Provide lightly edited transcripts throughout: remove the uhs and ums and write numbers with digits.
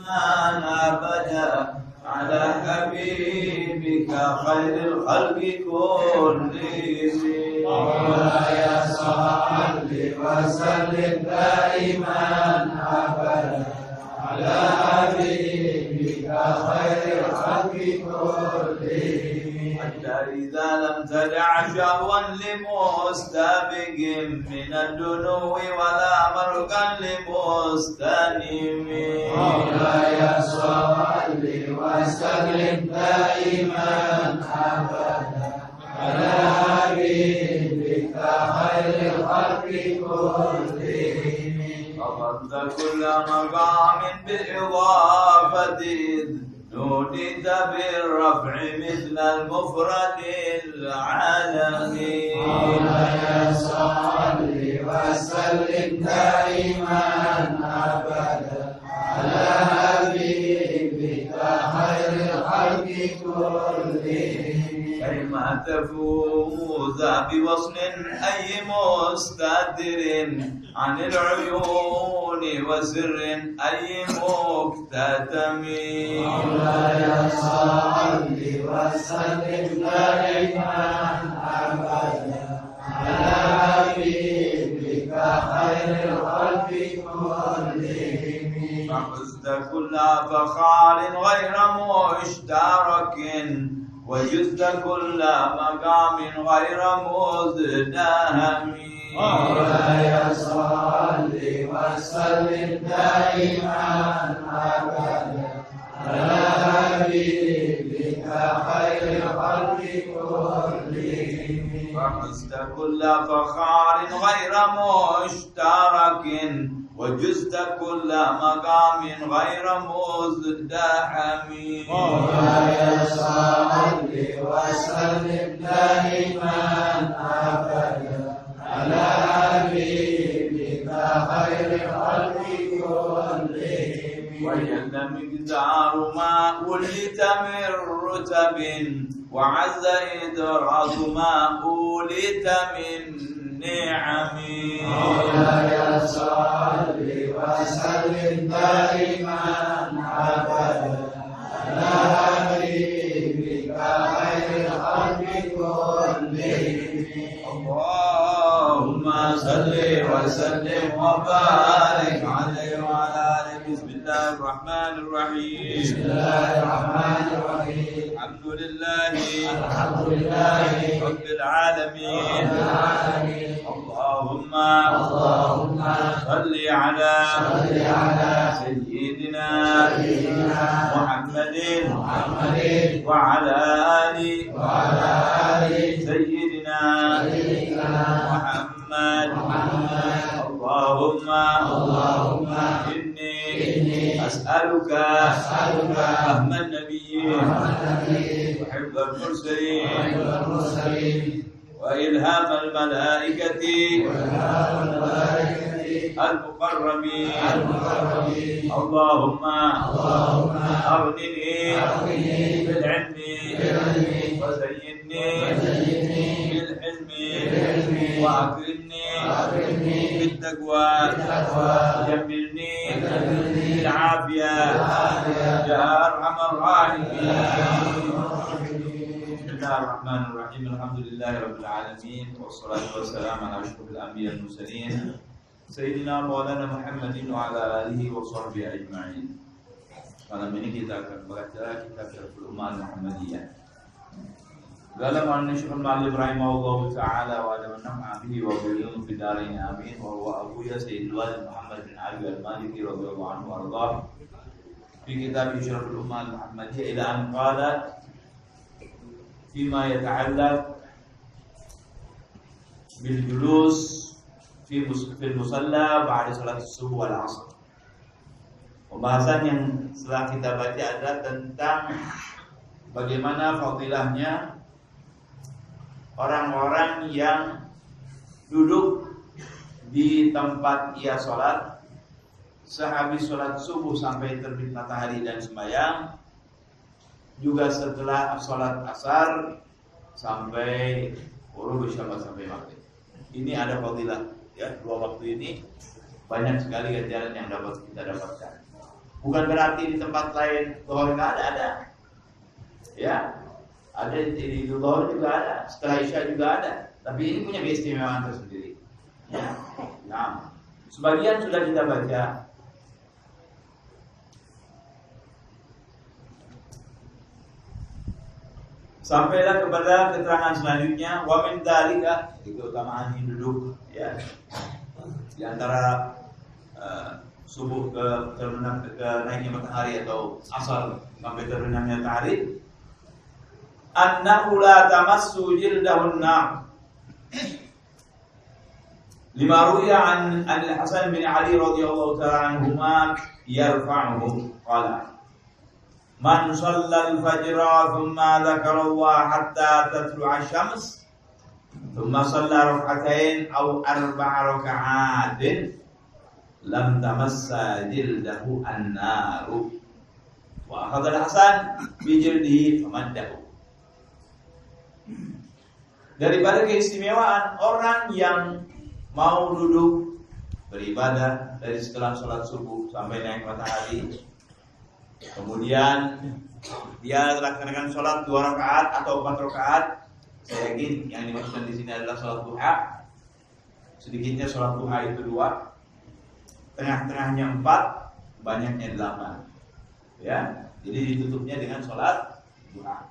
أبدا على حبيبك خير الخلق كلهم. مولاي صل وسلم دائما أبدا على حبيبك خير الخلق كلهم. حتى إذا لم تدع شهوا لمستبق من الدنو ولا مرقا لمستنم. مولاي صل وسلم دائما أبدا على حبيبك خير الخلق كلهم. فقد كل مقام بالإضافة نوديت بالرفع مثل المفرد العالمي. مولاي صل وسلم دائما أبدا على حبيبك خير الخلق كلهم. كيما تفوز بوصل أي مستتر عن العيون وسر أي مكتتم. مولاي صل وسلم دائما أبدا على حبيبك خير الخلق كلهم. فحزت كل فخار غير مشترك وجزت كل مقام غير مزدهم. مولاي صل وسلم دائما أبدا على حبيبك خير الخلق كلهم. فحزت كل فخار غير مشترك وجزت كل مقام غير مزدحم. مولاي صل وسلم دائما أبدا على حبيبك خير الخلق كلهم. وجل مقدار ما وليت من رتب وعز إدراك ما أوليت من نعم. مولاي صل وسلم دائما أبدا على حبيبك خير الخلق كلهم. اللهم صل وسلم وبارك عليه وعلى آله. بسم الله الرحمن الرحيم. بسم الله الرحمن الرحيم. الحمد لله رب العالمين. اللهم صل على سيدنا محمد وعلى آل سيدنا محمد. اللهم إني أسألك فهم النبيين وحفظ المرسلين وإلهام الملائكة المقربين. اللهم أغنني بالعلم وزينني بالحلم وأكرمني بالتقوى وجملني بالعافية يا أرحم الراحمين. بسم الله الرحمن الرحيم. الحمد لله رب العالمين والصلاة والسلام على أشرف الأنبياء المرسلين Sayyidina Maulana Muhammadin wa ala alihi wa sahbihi ajma'in. Malam ini kita akan membaca kitab Syarhul Ummah Muhammadiyah. Dalam An-Nashul Ma'alib rahimahullah ta'ala wa ala manam'a bihi wa bilun fi darin amin. Wa huwa Abu Ya Sayyidul Walid Muhammad bin Ali al-Maliki radhiyallahu anhu wa ardah. Fi kitab Syarhul Ummah Muhammadiyah ila an qala fima yata'allaq bil julus fi musalla ba'da salat subuh wal asr. Pembahasan yang setelah kita baca adalah tentang bagaimana fadilahnya orang-orang yang duduk di tempat ia sholat sehabis sholat subuh sampai terbit matahari dan sembahyang, juga setelah sholat asar sampai ghurub syams sampai maghrib. Ini ada fadilah. Ya, dua waktu ini banyak sekali ganjaran yang dapat kita dapatkan. Bukan berarti di tempat lain zuhur nggak ada. Ya, ada di zuhur juga ada, setelah isya juga ada. Tapi ini punya keistimewaan tersendiri. Ya. Nah, sebagian sudah kita baca. Sampailah kepada keterangan selanjutnya, wa min dzalika, keutamaan duduk ya. Di antara subuh ke naiknya matahari atau asar sampai terbenamnya matahari, annahu la tamassu jildahun nar. Lima ruya an Al-Hasan bin Ali radhiyallahu ta'ala anhuma yarfa'uhu qala man shalla al-fajra thumma dhakara Allah hatta tatlu'a asy-syams thumma shalla rak'atain aw arba'a raka'atin lam tamassa jildahu an-naru wa akhadha al-Hasan bi jildihi famaddahu. Daripada keistimewaan orang yang mau duduk beribadah dari setelah sholat subuh sampai naik matahari, kemudian dia laksanakan sholat 2 rakaat atau 4 rakaat. Saya yakin yang dimaksudkan di sini adalah sholat duha. Sedikitnya sholat duha itu 2, tengah-tengahnya 4, banyaknya 8. Ya, jadi ditutupnya dengan sholat duha.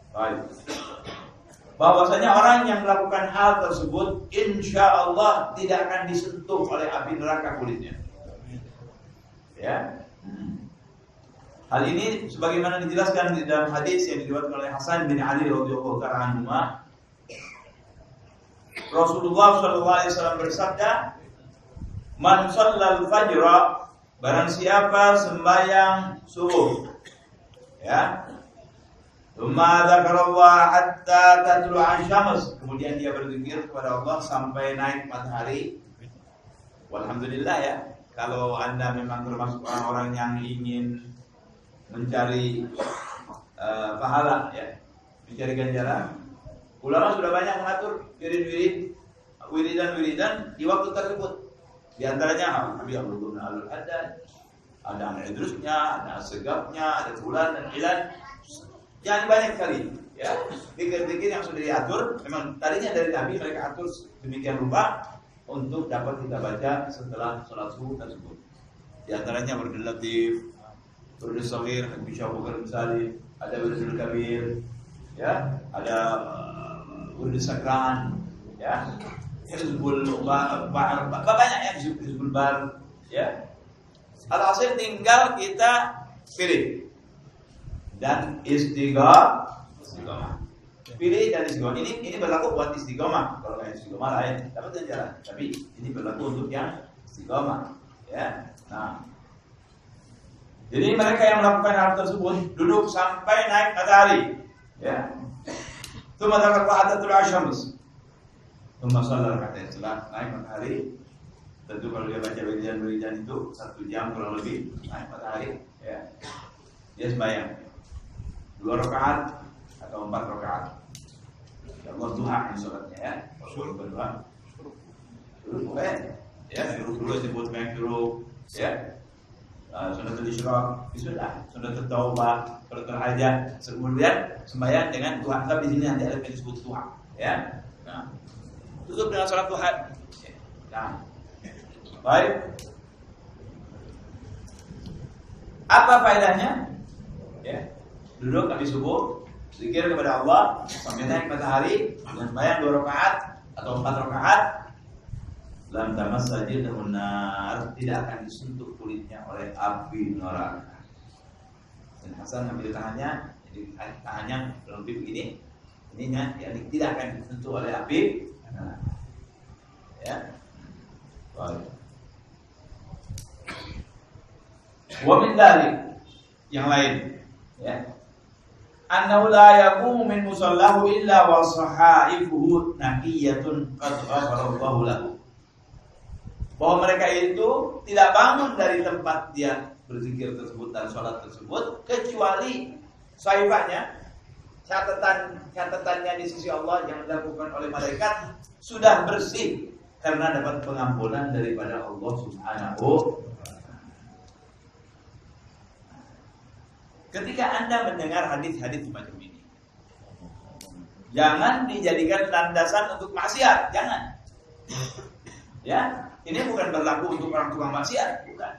Baik. Bahwasanya orang yang melakukan hal tersebut insya Allah tidak akan disentuh oleh api neraka kulitnya. Ya. Hal ini sebagaimana dijelaskan di dalam hadis yang diriwayatkan oleh Hasan bin Ali radhiyallahu ta'ala anhuma. Rasulullah sallallahu alaihi wasallam bersabda, "Man shallal fajra", barang siapa sembahyang subuh, ya, Tsumma dzakarallah hatta tatlu'a asy-syams, kemudian dia berzikir kepada Allah sampai naik matahari. Walhamdulillah ya, kalau Anda memang termasuk orang-orang yang ingin mencari pahala ya, mencari ganjaran. Ulama sudah banyak mengatur wiridan di waktu tersebut. Di antaranya Nabi Abdullah bin Al-Haddad, ada anak Idrusnya, ada segapnya, ada bulan dan hilal. Yang banyak sekali ya, zikir-zikir yang sudah diatur. Memang tadinya dari Nabi mereka atur demikian rupa untuk dapat kita baca setelah sholat subuh tersebut. Di antaranya Wurdul Latif, Wurdul Shaghir, Bisa Bukhari Salim, ada Wurdul Kabir, ya, ada Wurdul Sakran, ya, Hizbul Bar, banyak ya, Hizbul Bar, ya. Alhasil tinggal kita pilih. Dan istiqomah. Pilih dan istiqomah. Ini berlaku buat istiqomah. Kalau yang istiqomah lain dapat jalan. Tapi ini berlaku untuk yang istiqomah. Ya. Nah. Jadi mereka yang melakukan hal tersebut duduk sampai naik matahari. Ya. Tsumma dzakara tatlu'a asy-syams. Tsumma shalla rak'atain, setelah naik matahari. Tentu kalau dia baca wiridan itu 1 jam kurang lebih naik matahari. Ya. Dia sembahyang 2 rakaat atau 4 rakaat. Ya Allah duha ini sholatnya ya. Rasul berdoa. Dulu boleh. Ya, dulu disebut banyak dulu. Ya. Sunatul Isyraq, sudah. Sunatul Taubah, sunatul Hajah. Kemudian sembahyang dengan duha. Tapi di sini nanti ada yang disebut duha. Ya. Nah, tutup dengan sholat duha. Nah, baik. Apa faedahnya? Ya. Duduk habis subuh, zikir kepada Allah sampai naik matahari, dan sembahyang 2 rakaat atau 4 rakaat. Lam tamassa jildahun nar, tidak akan disentuh kulitnya oleh api neraka. Dan Hasan ambil tangannya, jadi tangannya lebih begini, ininya, yani tidak akan disentuh oleh api neraka. Ya, baik. Wa min dzalik, yang lain, ya. Annahu la yaqumu min musallahu illa wa sahaifuhu naqiyatun qad ghafarallahu lahu. Bahwa mereka itu tidak bangun dari tempat dia berzikir tersebut dan sholat tersebut kecuali sahifannya, catatannya di sisi Allah yang dilakukan oleh malaikat sudah bersih karena dapat pengampunan daripada Allah Subhanahu. ketika Anda mendengar hadis-hadis semacam ini, jangan dijadikan landasan untuk maksiat, jangan. Ya, ini bukan berlaku untuk orang tukang maksiat, bukan.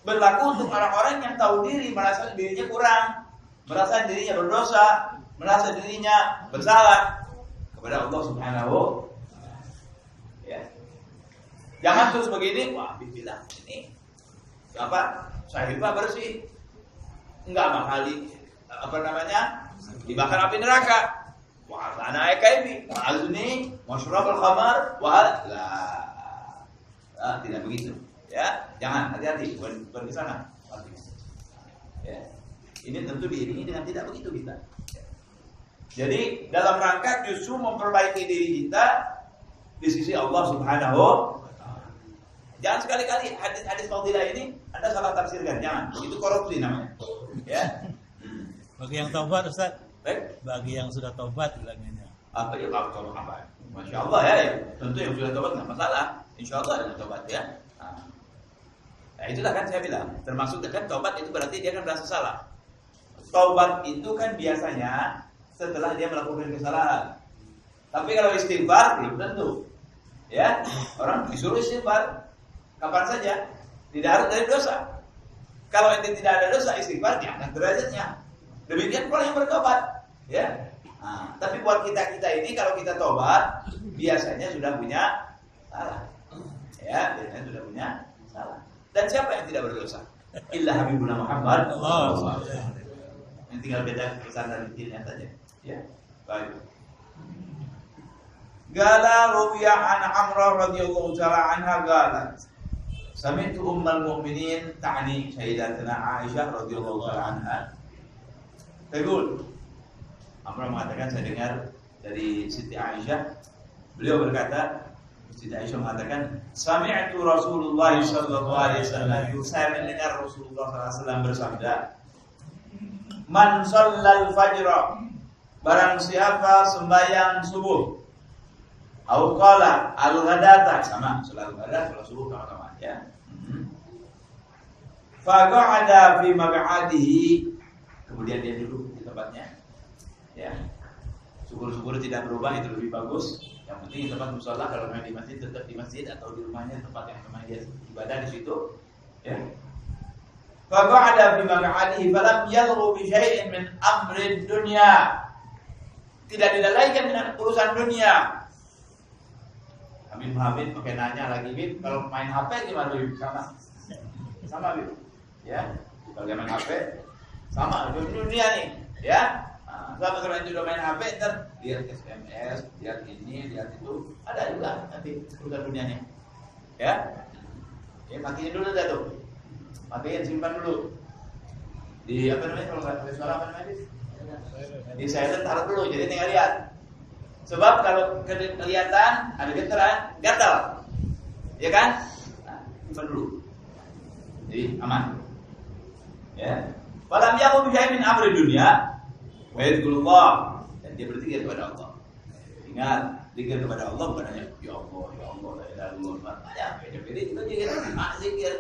Berlaku untuk orang-orang yang tahu diri, merasa dirinya kurang, merasa dirinya berdosa, merasa dirinya bersalah kepada Allah Subhanahu. Ya. Jangan terus begini, wah bilang ini apa? Sahibah bersih, enggak bakal dibakar api neraka. Wah, ana ekaibi, azni, masyrabul khamar, wah tidak begitu. Ya, jangan, hati-hati, bukan ke sana. Ya. Ini tentu diiringi dengan tidak begitu kita. Jadi dalam rangka justru memperbaiki diri kita di sisi Allah Subhanahu. Jangan sekali-kali hadis-hadis fadilah ini Anda salah tafsirkan, jangan. Itu korupsi namanya. Ya. Bagi yang taubat, Ustaz. Baik. Bagi yang sudah taubat bilangnya. Apa ya kalau apa? Masya Allah ya. Tentu yang sudah taubat nggak masalah. Insya Allah yang taubat ya. Nah, itulah kan saya bilang. Termasuk kan taubat itu berarti dia kan merasa salah. Taubat itu kan biasanya setelah dia melakukan kesalahan. Tapi kalau istighfar belum tentu. Ya, orang disuruh istighfar kapan saja, tidak harus dari dosa. Kalau ente tidak ada dosa, istighfar diangkat derajatnya. Demikian pula yang bertobat. Ya. Nah, tapi buat kita ini kalau kita tobat biasanya sudah punya salah. Ya, biasanya sudah punya salah. Dan siapa yang tidak berdosa? Illa Habibuna Muhammad. Allah. Yang tinggal beda kesan dan detailnya saja. Ya, baik. Gala Rubiya an Amrah radhiyallahu ta'ala anha galat. Sami'tu ummul mu'minin ta'ni sayyidatuna Aisyah radhiyallahu ta'ala anha. Tegul. Amrah mengatakan saya dengar dari Siti Aisyah. Beliau berkata, Siti Aisyah mengatakan, sami'tu Rasulullah sallallahu alaihi wasallam. Saya mendengar Rasulullah sallallahu alaihi wasallam bersabda, man shallal fajra, barang siapa sembahyang subuh, au qala al-ghadata, sama salat ghada salat subuh sama-sama ya. Fa qa'ada fi maq'adihi, kemudian dia duduk di tempatnya. Ya. Syukur-syukur tidak berubah, itu lebih bagus. Yang penting tempat mushola, kalau memang di masjid tetap di masjid atau di rumahnya tempat yang memang dia ibadah di situ. Ya. Faqa'ada fi maq'adihi falam yadhru bi syai'in min amri dunya. Tidak dilalaikan dengan urusan dunia. Habib pakai nanya lagi, Bib, kalau main HP gimana, Bib? Sama Bib. Ya. Kalau main HP sama dunia nih, ya. Nah, kalau itu udah main HP, ntar lihat SMS, lihat ini, lihat itu, ada juga nanti urusan dunianya. Ya. Ya, matiin dulu dah tuh. Matiin, simpan dulu. Di apa namanya kalau nggak pakai suara apa namanya? Di silent taruh dulu, jadi tinggal lihat. Sebab kalau kelihatan ada getaran, gatal, ya kan? Nah, simpan dulu. Jadi aman. Ya. Falam yaqum bi min amri dunya wa yadhkurullah, dan dia berzikir kepada Allah. Ingat, zikir kepada Allah bukan hanya ya Allah, la ilaha illallah. Ya, beda-beda juga zikir.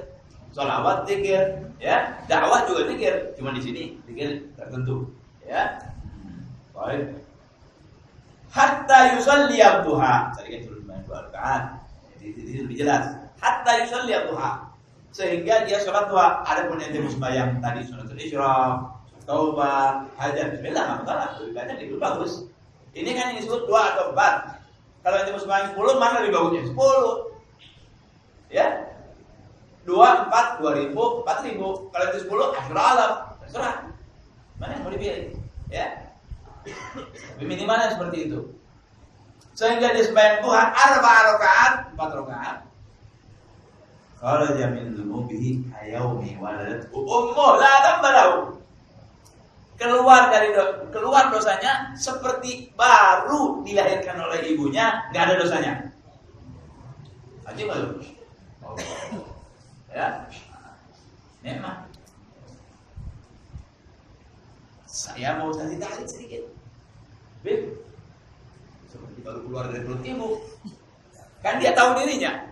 Sholawat zikir, ya, dakwah juga zikir, cuma di sini zikir tertentu, ya. Baik. Hatta yusalli ad-duha, tadi kan turun main 2 rakaat. Jadi lebih jelas. Hatta yusalli ad-duha, sehingga dia sholat duha. Adapun yang dia sembahyang tadi sholatul isyraq, taubah, hajat, bismillah, enggak masalah. Lebih banyak itu bagus. Ini kan yang disebut 2 atau 4. Kalau yang dia sembahyang 10, mana lebih bagusnya? 10. Ya. 2, 4, 2.000, 4.000. Kalau itu 10, asyura alam. Terserah. Mana yang mau dipilih? Ya. Tapi minimalnya seperti itu. Sehingga dia sembahyang Tuhan 4 rakaat, 4 rakaat. Kharaja min dhunubihi kayaumi waladat ummuh la tambalahu. Keluar dosanya seperti baru dilahirkan oleh ibunya, enggak ada dosanya. Ajib baru. Ya, memang. Saya mau kasih tarik sedikit, Bib. Seperti baru keluar dari perut ibu. Kan dia tahu dirinya,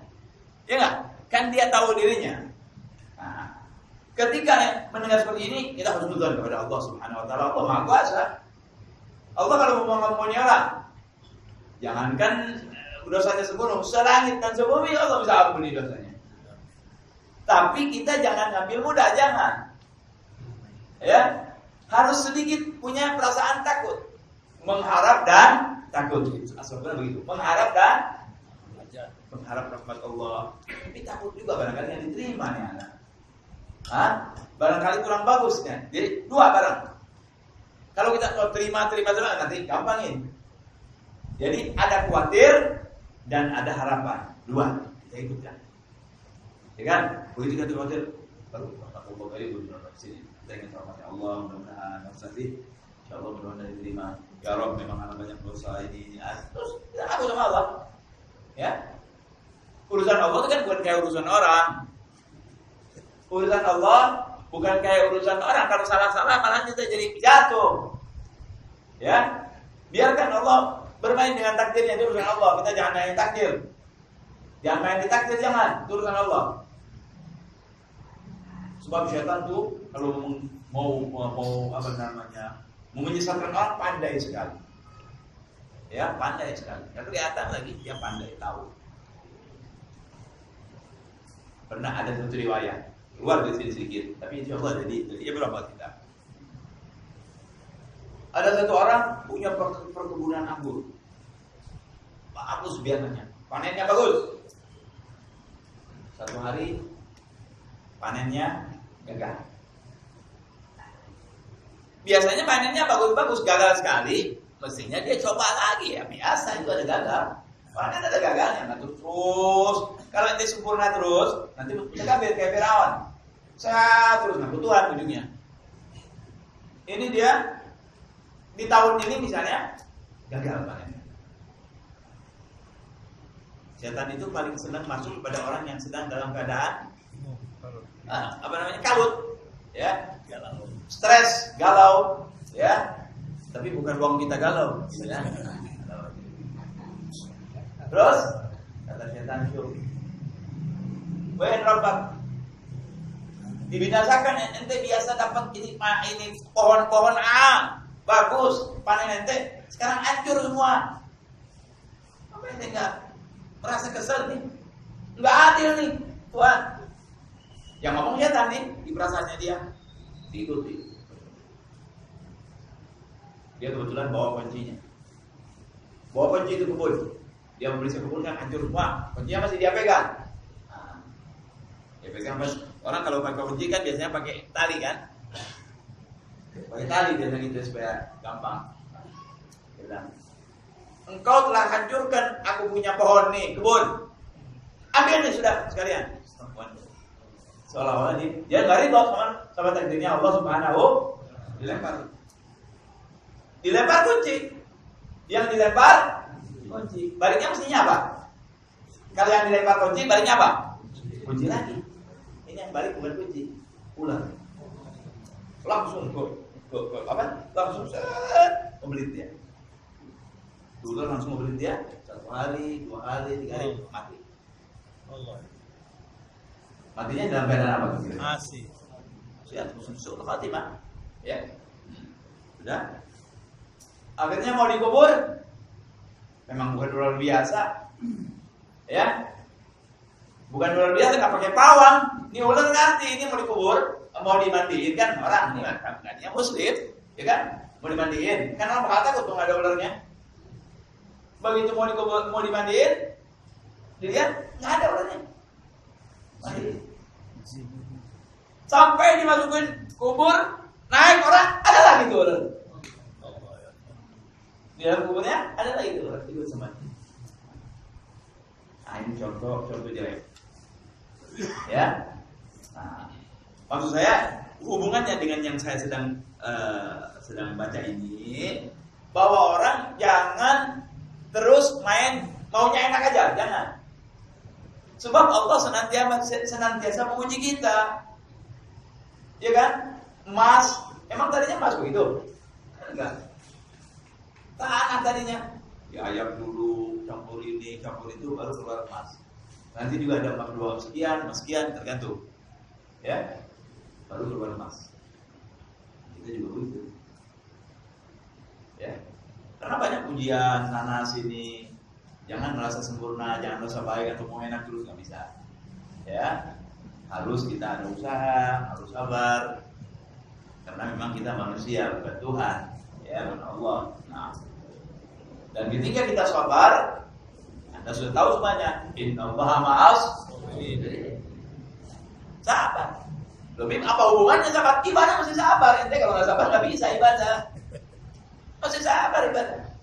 ya nggak? Kan dia tahu dirinya. Nah, Ketika mendengar seperti ini, kita harus berdoa kepada Allah Subhanahu wa taala. Allah Maha Kuasa. Allah kalau mau mengampuni orang, jangankan dosanya sepenuh, selangit dan sebumi Allah bisa ampuni dosanya. Tapi kita jangan ambil mudah, jangan. Ya, harus sedikit punya perasaan takut, mengharap dan takut. Asalnya begitu, mengharap dan mengharap rahmat Allah. Tapi takut juga barangkali yang diterima nih anak. Barangkali kurang bagusnya. Jadi dua barang. Kalau kita mau terima nanti gampangin. Jadi ada khawatir dan ada harapan. Dua kita ikutkan. Ya kan? Begitu kita khawatir, baru Allah kali benar sini. Kita ingin rahmatnya Allah, mudah-mudahan nanti insyaallah mudah-mudahan diterima. Ya Rabb, memang anak banyak dosa ini. Terus kita aku sama Allah. Ya. Urusan Allah itu kan bukan kayak urusan orang. Urusan Allah bukan kayak urusan orang. Kalau salah-salah malah kita jadi jatuh. Ya, biarkan Allah bermain dengan takdirnya. Itu urusan Allah. Kita jangan main takdir. Jangan main di takdir, jangan. Itu urusan Allah. Sebab syaitan tuh kalau mau apa namanya, mau menyesatkan orang pandai sekali. Ya, pandai sekali. Ya kelihatan lagi dia pandai tahu. Pernah ada satu riwayat keluar dari sini sedikit, tapi insya Allah jadi berapa kita. Ada satu orang punya perkebunan anggur, bagus biasanya, panennya bagus. Satu hari panennya gagal. Biasanya panennya bagus-bagus, gagal sekali. Mestinya dia coba lagi, ya biasa itu ada gagal. Panen ada gagalnya, nah terus. Kalau nanti sempurna terus, nanti kita kan kayak Firaun. Saya terus Tuhan ujungnya. Ini dia di tahun ini misalnya gagal panennya. Setan itu paling senang masuk kepada orang yang sedang dalam keadaan kalut, ya, galau, stres, galau, ya. Tapi bukan uang kita galau, ya. Terus kata setan itu, "Wahai Rabbak, dibinasakan ente biasa dapat ini pohon-pohon bagus, panen ente, sekarang hancur semua. Apa ente enggak merasa kesel nih? Enggak adil nih, Tuhan." Yang ngomong setan nih, di perasaannya dia diikuti. Dia kebetulan bawa kuncinya. Bawa kunci itu kebun. Dia memeriksa kebun kan hancur semua. Kuncinya masih dia pegang. Dia pegang pas orang kalau pakai kunci kan biasanya pakai tali kan? Pakai tali biasanya gitu supaya gampang. Dia bilang, "Engkau telah hancurkan aku punya pohon nih, kebun. Ambil nih sudah sekalian." Seolah-olah dia nggak ridho sama takdirnya Allah Subhanahu. Dilempar kunci. Yang dilempar kunci. Baliknya mestinya apa? Kalau yang dilempar kunci, baliknya apa? Kunci lagi. Ini yang balik bukan kunci, ular. Langsung langsung membelit dia. Ular langsung membelit dia. 1 hari, 2 hari, 3 hari mati. Allah. Matinya dalam keadaan apa? Masih. Siap, musuh khatimah. Ya. Sudah. Akhirnya mau dikubur. Memang bukan luar biasa. Ya. Bukan luar biasa, enggak pakai pawang. Ini ular ngerti ini mau dikubur, mau dimandiin kan orang ini kan dia muslim, ya kan? Mau dimandiin. Kan orang bakal takut tuh ada ularnya. Begitu mau dikubur, mau dimandiin, dilihat enggak ada ularnya. Mandi. Sampai dimasukin kubur, naik orang, ada lagi tuh ular. Di dalam kuburnya ada lagi tuh ular, ikut sama dia. Nah, ini contoh jelek. Ya. Nah, maksud saya hubungannya dengan yang saya sedang baca ini, bahwa orang jangan terus main maunya enak aja, jangan. Sebab Allah senantiasa menguji kita. Ya kan? Emas, emang tadinya emas begitu? Enggak. Tanah tadinya. Diayak dulu, campur ini, campur itu, baru keluar emas. Nanti juga ada emas 2 sekian, tergantung. Ya. baru keluar emas. Kita juga begitu. Ya. Karena banyak ujian sana sini. Jangan merasa sempurna, jangan merasa baik atau mau enak terus, nggak bisa. Ya, harus kita ada usaha, harus sabar. Karena memang kita manusia, bukan Tuhan. Ya, bukan Allah. Nah, dan ketika kita sabar, Anda sudah tahu semuanya. Innallaha ma'as sabirin. Sabar. Lebih apa hubungannya sabar? Ibadah mesti sabar. Ente kalau nggak sabar nggak bisa ibadah. Mesti sabar ibadah.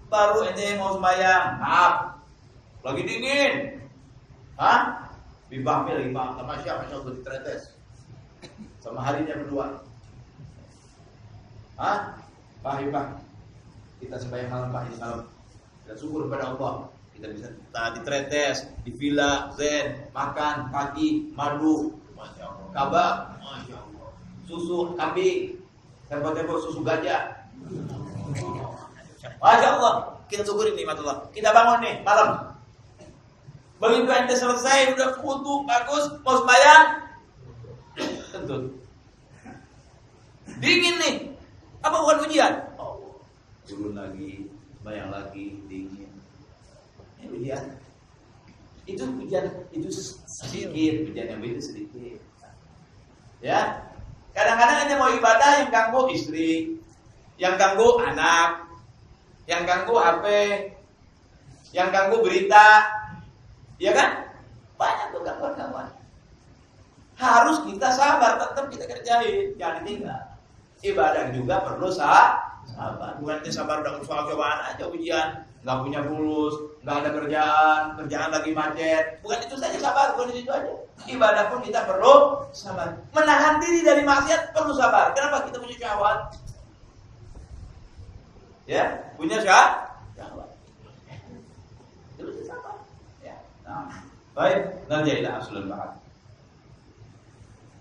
Baru ente mau sembahyang, maaf, lagi dingin, Bibahnya lagi sama siapa? Udah ditretes, sama harinya berdua, Bibah, kita sembahyang malam ini malam, kita syukur kepada Allah, kita bisa ditretes, di villa, zen, makan pagi, madu, masya Allah, kabak, masya Allah, susu kambing, tempo-tempo susu gajah. Masya Allah, kita syukurin nikmat Allah. Kita bangun nih malam. Begitu ente selesai, udah wudu bagus, mau sembahyang, kentut. Dingin nih. Apa bukan ujian? Oh, turun lagi, sembahyang lagi, dingin. Ini ujian. Itu ujian, itu sedikit, ujian yang itu sedikit. Ya. Kadang-kadang ente mau ibadah yang ganggu istri, yang ganggu anak, yang ganggu HP, yang ganggu berita, ya kan? Banyak tuh gangguan-gangguan. Harus kita sabar, tetap kita kerjain, jangan ditinggal. Ibadah juga perlu sabar. Bukan kita sabar udah soal cobaan aja ujian, nggak punya fulus, nggak ada kerjaan lagi macet. Bukan itu saja sabar, bukan itu aja. Ibadah pun kita perlu sabar. Menahan diri dari maksiat perlu sabar. Kenapa? Kita punya syahwat. Ya, punya syahwat. Terus sabar. Ya. Nah, baik, ngerjailah aslul bahar.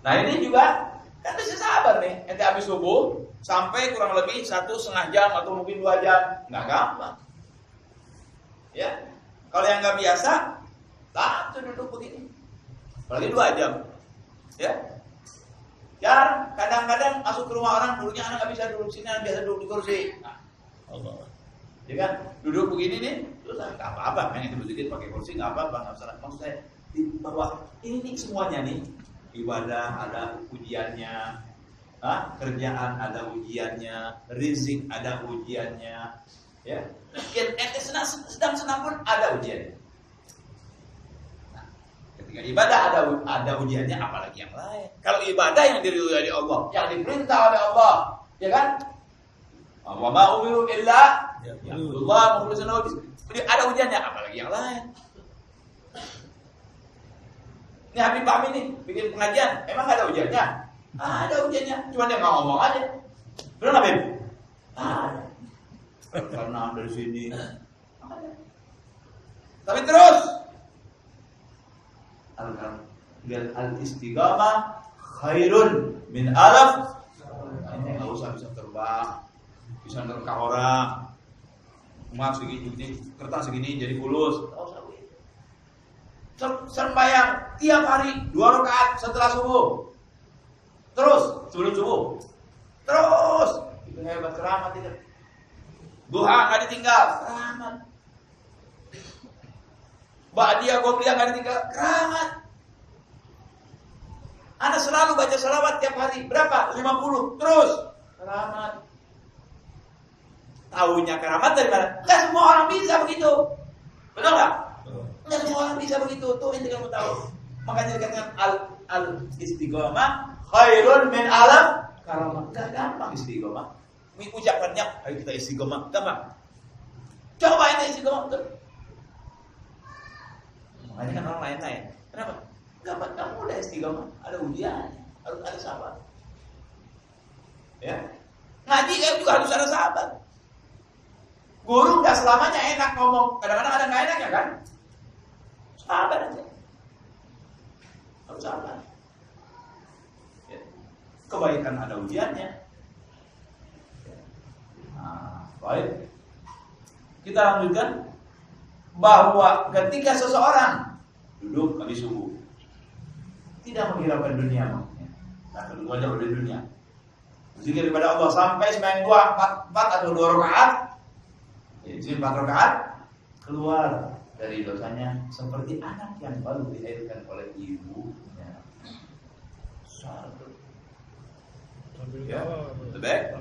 Nah, ini juga kan bisa sabar nih. Ente habis subuh sampai kurang lebih 1,5 jam atau mungkin 2 jam, nggak gampang. Ya, kalau yang nggak biasa, langsung duduk begini. Apalagi 2 jam. Ya. Jarang, kadang-kadang masuk ke rumah orang dulunya anak nggak bisa duduk sini, anak biasa duduk di kursi. Nah, Allah. Ya kan, duduk begini nih, terus nggak apa-apa, main itu sedikit pakai kursi nggak apa-apa, nggak salah. Maksud saya bahwa ini semuanya nih, ibadah ada ujiannya, kerjaan ada ujiannya, rezeki ada ujiannya, ya. Ente sedang senang pun ada ujiannya. Nah, ketika ibadah ada ujiannya, apalagi yang lain. Kalau ibadah yang diridhoi oleh Allah, yang diperintah oleh Allah, ya kan? Wa ma umiru illa Allah mukhlisina lahu din. Ada ujiannya, apalagi yang lain. Ini Habib Fahmi nih bikin pengajian, emang ada ujiannya? Ada ujiannya, cuma dia nggak ngomong aja. Benar nggak, Habib? Ada. Karena dari sini. Tapi terus al-istiqamah khairun min alaf. Ini nggak usah bisa terbang, bisa nerka orang, emas segini, kertas segini jadi fulus. Sembahyang tiap hari 2 rakaat setelah subuh, terus sebelum subuh, terus itu hebat, keramat itu. Duha nggak ditinggal, keramat. Ba'diyah qobliyah nggak ditinggal, keramat. Anda selalu baca salawat tiap hari, berapa? 50, terus keramat. Tahunya keramat dari mana? Nggak semua orang bisa begitu, betul nggak? Nggak semua orang bisa begitu. Tuh ini kamu tahu. Makanya dikatakan al-istiqomah khairun min alam karamah. Nggak gampang istiqomah. Ucapannya, ayo kita istiqomah, gampang. Coba ini istiqomah betul. Makanya kan orang lain-lain. Kenapa? Gampang, kamu udah istiqomah, ada ujian, harus ada sabar. Ya, ngaji juga harus ada sabar. Guru nggak selamanya enak ngomong, kadang-kadang ada nggak enaknya kan? Sabar aja, harus sabar. Ya. Kebaikan ada ujiannya. Nah, baik. Kita lanjutkan bahwa ketika seseorang duduk habis subuh, tidak menghiraukan dunia, Nah, kedua jauh dari dunia. Zikir kepada Allah sampai sembahyang 4 atau 2 rakaat. Jadi 4 rakaat keluar dari dosanya seperti anak yang baru dilahirkan oleh ibunya. Ya, baik.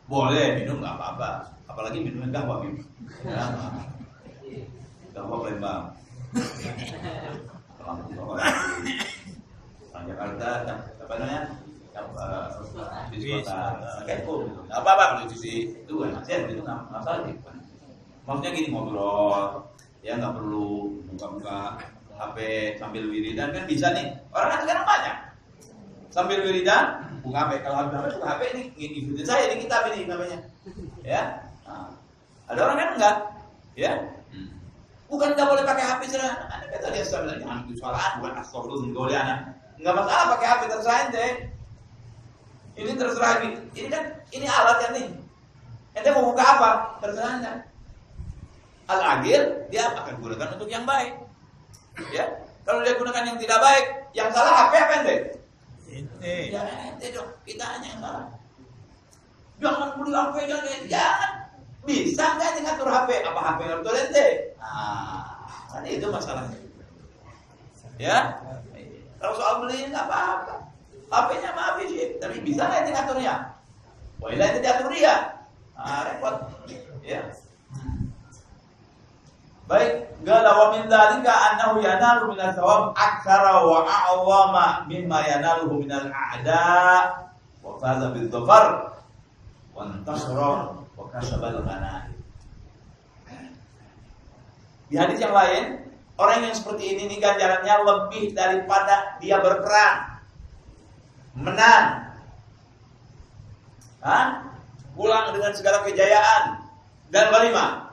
Boleh minum nggak apa-apa, apalagi minumnya kahwa gitu. Ya, kahwa Palembang. Orang Jakarta, apa namanya? Di kota Kepo gitu. Nggak apa-apa kalau di itu enak sih, itu nggak masalah sih. Maksudnya gini, ngobrol, ya nggak perlu buka-buka HP sambil wiridan, kan bisa nih. Orang kan sekarang banyak sambil wiridan buka HP. Kalau habis buka HP ini ikutin saya, ini kitab ini namanya, ya. Nah, ada orang kan enggak, ya. Bukan nggak boleh pakai HP saja. Anda kata dia sambil jangan itu salah, bukan astagfirullah nggak boleh anak. Nggak masalah pakai HP, terserah ente. Ini terserah ini kan ini alat kan nih. Ente mau buka apa? Terserah anda. Al-agil dia akan gunakan untuk yang baik. Ya, kalau dia gunakan yang tidak baik, yang salah HP apa ente? Ente. Ya ente dong, kita hanya yang salah. Jangan beli HP, jangan. Bisa nggak ngatur HP? Apa HP ngatur ente? Nah, itu masalahnya. Ya, kalau soal beli nggak apa-apa. HP-nya maaf sih, tapi bisa nggak ngaturnya? Wah, itu diatur dia. Repot. Ya. Baik, qala wa min dzalika annahu yanalu min al-thawab aktsara wa a'zama mimma yanaluhu min al-a'da wa faza bil-dhafar wa intasara wa kasaba al-ghanaim. Di hadis yang lain, orang yang seperti ini nih ganjarannya lebih daripada dia berperang, menang, pulang dengan segala kejayaan dan ghanimah.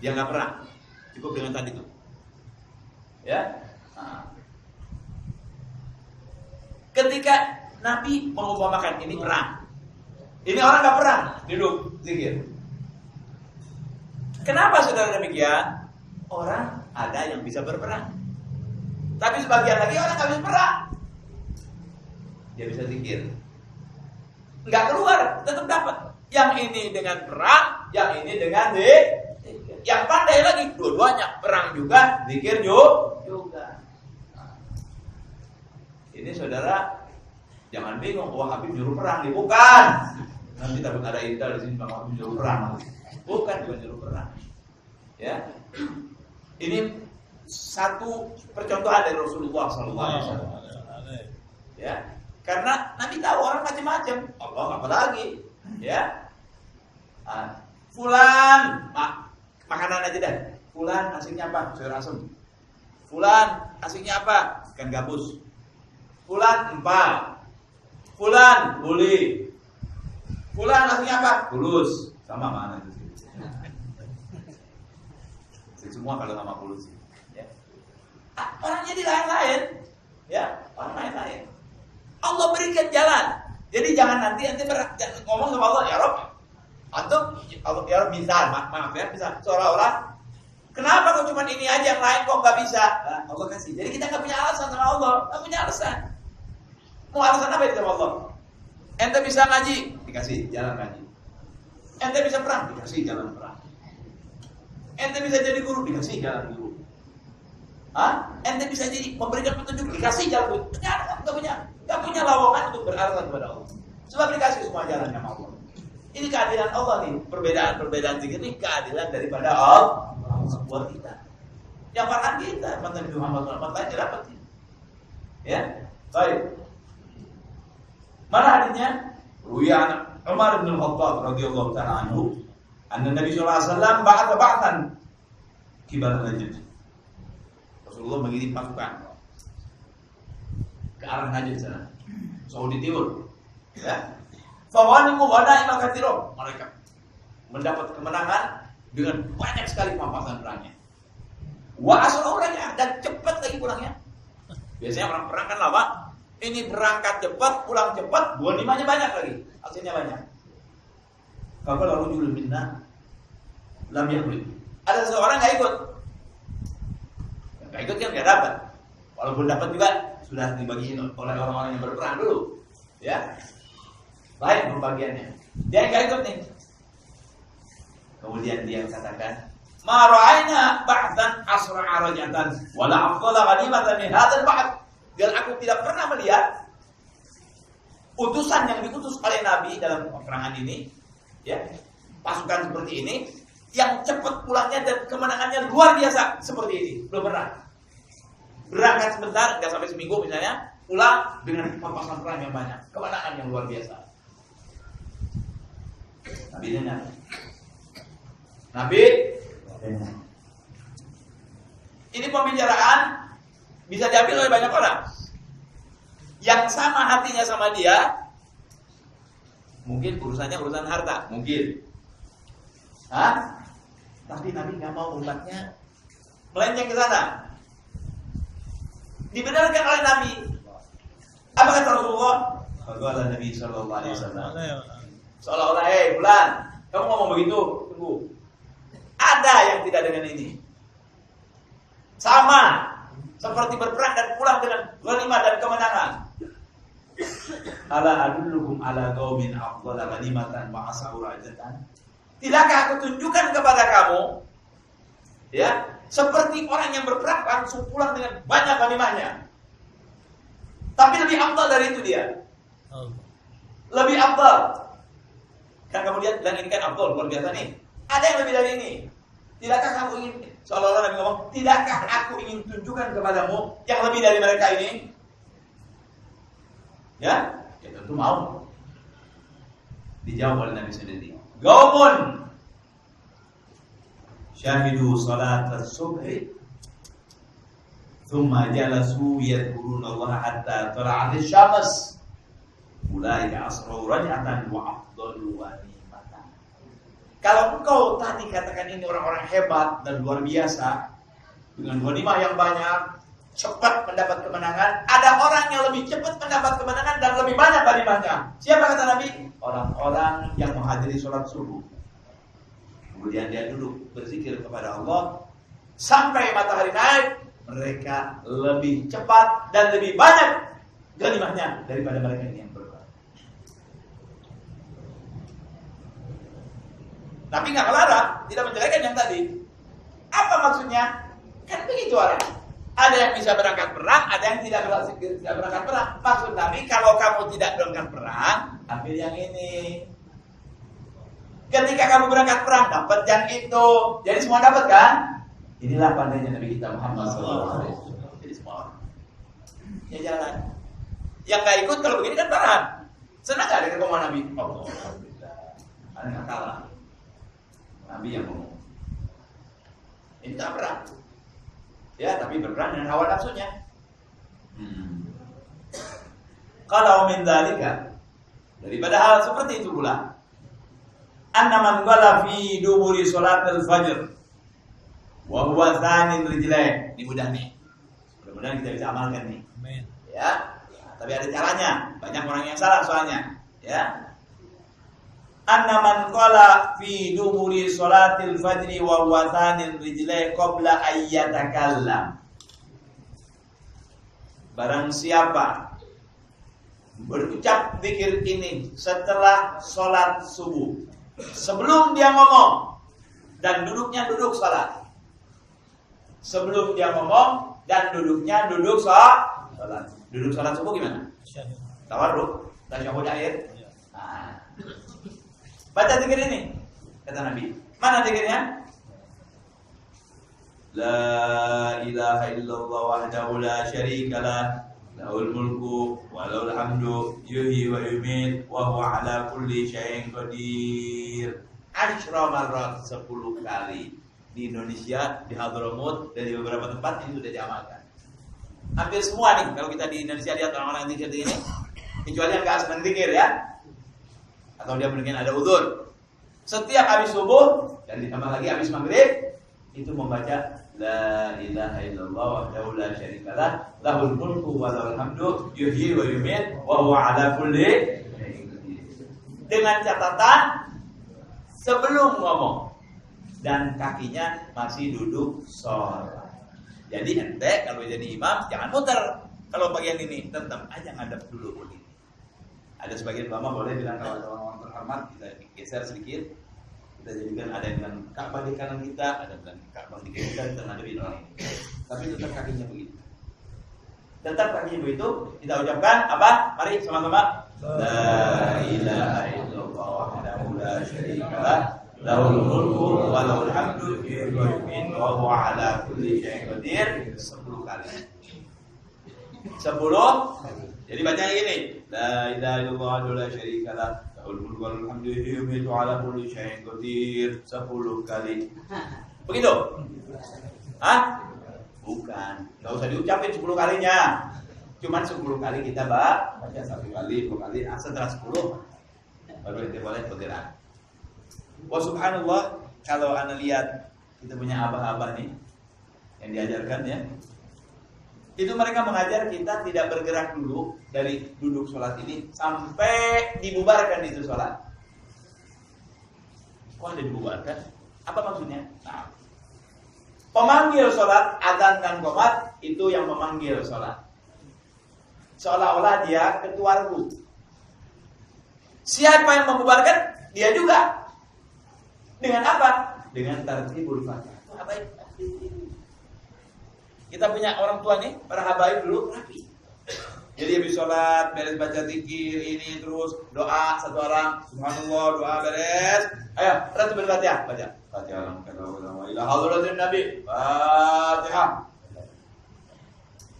Dia nggak perang, cukup dengan tadi itu, ya. Nah. Ketika Nabi mengumpamakan ini perang, ini orang nggak perang, duduk zikir. Kenapa saudara demikian? Orang ada yang bisa berperang, tapi sebagian lagi orang nggak bisa perang, dia bisa zikir, nggak keluar, tetap dapat. Yang ini dengan perang, yang ini dengan zikir. Yang pandai lagi, dua-duanya perang juga, zikir juga. Nah, ini saudara jangan bingung, wah Habib nyuruh perang, dia bukan. Nanti takut ada intel di sini, Bang Habib nyuruh perang, bukan nyuruh perang. Ya, ini satu percontohan dari Rasulullah SAW. Ya, karena Nabi tahu orang macam-macam, Allah apalagi, ya. Fulan, makanan aja dah. Fulan asiknya apa? Sayur asem. Fulan asiknya apa? Ikan gabus. Fulan empal. Fulan buli. Fulan asiknya apa? Bulus. Sama mana itu sih? Semua kalau sama bulus. Ya. Orang jadi lain-lain. Ya, orang lain-lain. Allah berikan jalan. Jadi jangan nanti ngomong sama Allah, ya Rob. Antum kalau ya misal, maaf ya, bisa seolah-olah kenapa kok cuma ini aja, yang lain kok nggak bisa? Nah, Allah kasih. Jadi kita nggak punya alasan sama Allah, nggak punya alasan. Mau alasan apa itu sama Allah? Ente bisa ngaji, dikasih jalan ngaji. Ente bisa perang, dikasih jalan perang. Ente bisa jadi guru, dikasih jalan guru. Ente bisa jadi memberikan petunjuk, dikasih jalan guru. Ternyata nggak punya lowongan untuk beralasan kepada Allah. Sebab dikasih semua jalan sama Allah. Ini keadilan Allah nih, perbedaan zikir ini keadilan daripada Allah buat kita. Yang makan kita, Nabi Muhammad SAW aja dapat. Ya, baik. Mana hadisnya? Ruya Umar bin Khattab radhiyallahu ta'ala anhu, anna Nabi sallallahu alaihi wasallam ba'atha ba'than kibar Najd. Rasulullah mengirim pasukan ke arah Najd sana, Saudi Timur. Ya. Fawanimu ghanaima katsira, mereka mendapat kemenangan dengan banyak sekali pampasan perangnya. Wa asra'uranya, dan cepat lagi pulangnya. Biasanya orang perang kan lama. Ini berangkat cepat, pulang cepat, ghanimahnya banyak lagi, hasilnya banyak. Kalau rajulun minna lam yakul. Ada seorang enggak ikut. Enggak ikut kan enggak dapat. Walaupun dapat juga sudah dibagi oleh orang-orang yang berperang dulu, ya. Baik pembagiannya. Dia nggak ikut nih. Kemudian dia katakan, "Ma ra'ayna ba'dan asra'a rajatan wala afdala ghanimatan min hadzal ba'd." Dan aku tidak pernah melihat utusan yang diutus oleh Nabi dalam peperangan ini, ya, pasukan seperti ini yang cepat pulangnya dan kemenangannya luar biasa seperti ini. Belum pernah. Berangkat sebentar, nggak sampai seminggu misalnya, pulang dengan papasan perang yang banyak, kemenangan yang luar biasa. Nabi dengar. Nabi dengar. Ini pembicaraan bisa diambil oleh banyak orang. Yang sama hatinya sama dia, mungkin urusannya urusan harta, mungkin. Tapi Nabi nggak mau umatnya melenceng ke sana. Dibenarkan oleh Nabi. Apa kata Rasulullah? Qala Nabi sallallahu alaihi wasallam. Seolah-olah, bulan, kamu ngomong begitu, tunggu. Ada yang tidak dengan ini. Sama seperti berperang dan pulang dengan ghanimah dan kemenangan. Ala adullukum ala qaumin afdhala ghanimatan wa asahu rajatan. Tidakkah aku tunjukkan kepada kamu, ya, seperti orang yang berperang langsung pulang dengan banyak ghanimahnya. Tapi lebih afdal dari itu dia. Lebih afdal. Kan kemudian bilang ini kan afdal, luar biasa nih. Ada yang lebih dari ini. Tidakkah kamu ingin, seolah-olah Nabi ngomong, tidakkah aku ingin tunjukkan kepadamu yang lebih dari mereka ini? Ya tentu mau. Dijawab oleh Nabi sendiri. Qaumun syahidu salat as-subhi thumma jalasu yadhkuruna Allah hatta tala'at asy-syams. Ulaika asra'u raj'atan wa afdalu ghanimatan. Kalau engkau tadi katakan ini orang-orang hebat dan luar biasa dengan ghanimah yang banyak, cepat mendapat kemenangan, ada orang yang lebih cepat mendapat kemenangan dan lebih banyak ghanimahnya. Siapa kata Nabi? Orang-orang yang menghadiri sholat subuh. Kemudian dia duduk berzikir kepada Allah sampai matahari naik, mereka lebih cepat dan lebih banyak ghanimahnya daripada mereka ini yang berperang. Tapi nggak melarang, tidak menjelekan yang tadi. Apa maksudnya? Kan begitu orang. Ada yang bisa berangkat perang, ada yang tidak berangkat perang. Maksud Nabi, kalau kamu tidak berangkat perang, ambil yang ini. Ketika kamu berangkat perang, dapat yang itu. Jadi semua dapat kan? Inilah pandainya Nabi kita Muhammad SAW. Jadi semua orang. Ya jalan. Yang nggak ikut kalau begini kan perang. Senang nggak dengan ngomong Nabi? Alhamdulillah. Ada nggak kalah. Nabi yang ngomong. Ini tak perang. Ya, tapi berperang dengan hawa nafsunya. Kalau min dzalika, daripada hal seperti itu pula, anna man qala fi duburi salatil fajr wa huwa thanin rijlain. Ini mudah nih. Mudah-mudahan kita bisa amalkan nih. Amin. Ya. Tapi ada caranya. Banyak orang yang salah soalnya. Ya. Anna man qala fi duburi salatil fajri wa huwa thanin rijlain qabla ayyatakallam. Barang siapa berucap zikir ini setelah sholat subuh, sebelum dia ngomong dan duduknya duduk sholat, sebelum dia ngomong dan duduknya duduk sholat. Duduk sholat subuh gimana? Tawarruk, tasyahud akhir. Baca zikir ini, kata Nabi. Mana zikirnya? La ilaha illallah wahdahu la syarika lah, lahul mulku wa lahul hamdu, yuhyi wa yumiit wa huwa ala kulli syai'in qadir. 10 marrat, 10 kali. Di Indonesia, di Hadramut dan di beberapa tempat ini sudah diamalkan. Hampir semua nih, kalau kita di Indonesia lihat orang-orang zikir ini, kecuali yang enggak senang zikir ya. Atau dia mungkin ada udzur. Setiap habis subuh dan ditambah lagi habis maghrib itu membaca la ilaha illallah wahdahu la syarikalah, lahul mulku wa lahul hamdu, yuhyi wa yumiit wa huwa ala kulli syai'in qadir. Dengan catatan sebelum ngomong dan kakinya masih duduk sholat. Jadi ente kalau jadi imam jangan muter. kalau bagian ini tetap aja ngadep dulu boleh. Ada sebagian ulama boleh bilang kalau ada orang terhormat kita geser sedikit, kita jadikan ada yang bilang Ka'bah di kanan kita, ada yang bilang Ka'bah di kiri kita ngadepin orang ini. Tapi tetap kakinya begitu. Tetap kakinya begitu. Kita ucapkan apa? Mari sama-sama. La ilaha illallah wahdahu la syarika lah, lahul mulku wa lahul hamdu yuhyi wa yumiitu wa huwa ala kulli syai'in qadir 10 kali. 10. Jadi bacanya gini, la ilaha illallah wahdahu la syarika lah, lahul mulku wa lahul hamdu yuhyi wa yumiitu wa ala kulli syai'in qadir 10 kali. Begitu? Hah? Bukan. Enggak usah diucapin 10 kalinya. Cuman 10 kali kita baca 1 kali, 2 kali, setelah 10 baru kita boleh bergerak. Wah subhanallah, kalau anda lihat kita punya abah-abah nih yang diajarkan ya, itu mereka mengajar kita tidak bergerak dulu dari duduk sholat ini sampai dibubarkan itu sholat. Kok ada dibubarkan? Apa maksudnya? Nah, pemanggil sholat, adzan dan qomat itu yang memanggil sholat. Seolah-olah dia ketua regu. Siapa yang membubarkan? Dia juga. Dengan apa? Dengan tartibul fatihah. Apa itu? Kita punya orang tua nih, para habaib dulu rapi. Jadi habis sholat, beres baca zikir ini terus doa satu orang, subhanallah doa beres. Ayo, tartibul fatihah, baca. Fatihah ila hadratin nabi. Fatihah.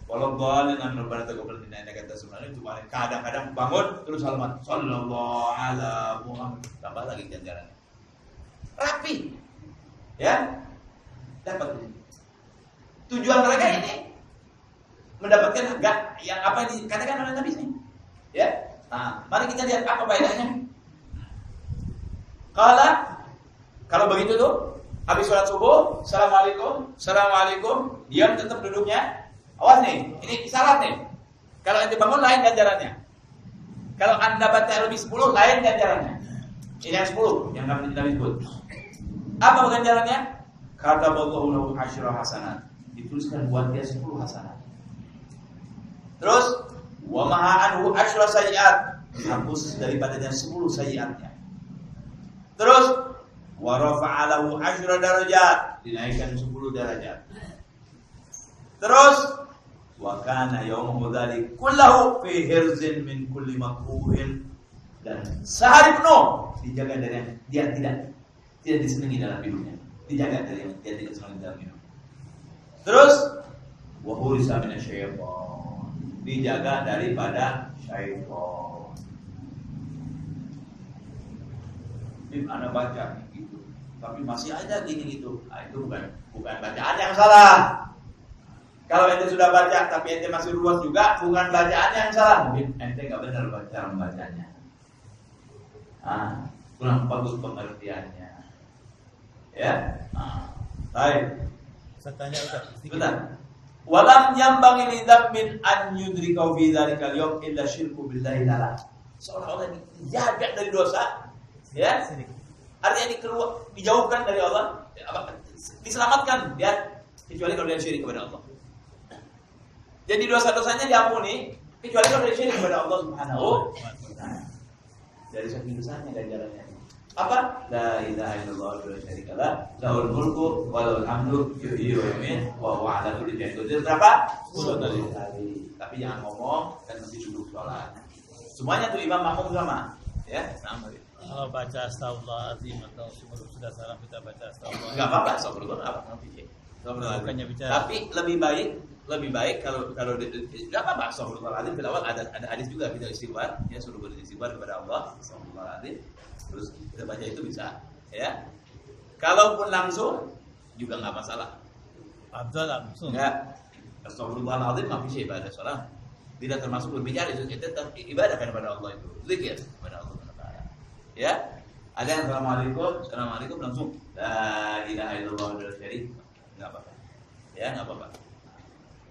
Walau dhalin an rabbana taqabbal minna innaka antas samiul alim. Cuma kadang-kadang bangun terus salaman sallallahu ala Muhammad. Tambah lagi ganjarannya. Rapi. Ya. Dapat. Tujuan mereka ini mendapatkan yang apa yang dikatakan oleh Nabi ini. Ya. Nah, mari kita lihat apa faedahnya. Kalau begitu tuh habis sholat subuh, assalamualaikum, diam tetap duduknya. Awas nih, ini isyarat nih. Kalau ente bangun lain ganjarannya. Kalau anda baca lebih 10 lain ganjarannya. Ini yang 10 yang Nabi sebut. Apa ganjarannya? Kata Allahu lahu asyra hasanat. Dituliskan buat dia 10 hasanat. Terus wa maha anhu asyra sayyi'at. Hapus daripadanya 10 sayyi'atnya. Terus wa rafa'a lahu asyra darajat. Dinaikkan 10 derajat. Terus wa kana yawmuhu dzalik kullahu fi hirzin min kulli makruhin, dan sehari penuh dijaga dari yang dia tidak disenangi dalam hidupnya, dijaga dari yang dia tidak senangi dalam hidup. Terus wa hurisa minasyaitan, dijaga daripada syaitan. Ini Anda baca gitu, tapi masih ada gini gitu. Nah, itu bukan bacaan yang salah. Kalau ente sudah baca tapi ente masih ruwet juga, bukan bacaannya yang salah. Mungkin ente nggak benar cara membacanya. Kurang bagus pengertiannya. Ya. Baik. Saya tanya Ustaz. Bentar. Walam yambang ini min an yudrika fi dzalikal yawm illa syirku billahi ta'ala. Seolah-olah dijaga dari dosa, ya. Artinya dijauhkan dari Allah, diselamatkan ya, kecuali kalau dia syirik kepada Allah. Jadi dosa-dosanya diampuni kecuali kalau dia syirik kepada Allah Subhanahu wa taala. Dari saking besarnya ganjarannya. Apa? La ilaha illallah wa la syarika lah, lahul mulku wa lahul hamdu yuhyi wa yumiitu wa huwa ala kulli syai'in qadir. Berapa? 10 kali. Tapi jangan ngomong dan mesti duduk sholat. Semuanya tuh imam makmum sama, ya. Sama. Kalau baca astagfirullahaladzim atau sudah salam kita baca astagfirullah. Enggak apa-apa, astagfirullah apa nanti. Bukannya bicara. Tapi lebih baik kalau enggak apa-apa, astagfirullahaladzim. Di awal ada hadis juga kita istighfar, ya, suruh beristighfar kepada Allah, astagfirullahaladzim. Terus kita baca itu bisa, ya. Kalaupun langsung juga enggak masalah. Afdal langsung. Enggak. Astagfirullahaladzim enggak bisa ibadah salat. Tidak termasuk berbicara, itu tetap ibadah kepada Allah itu. Zikir kepada Allah. Ya, ada yang assalamualaikum langsung la ilaha illallah wa la syarika, enggak apa-apa. Ya, enggak apa-apa.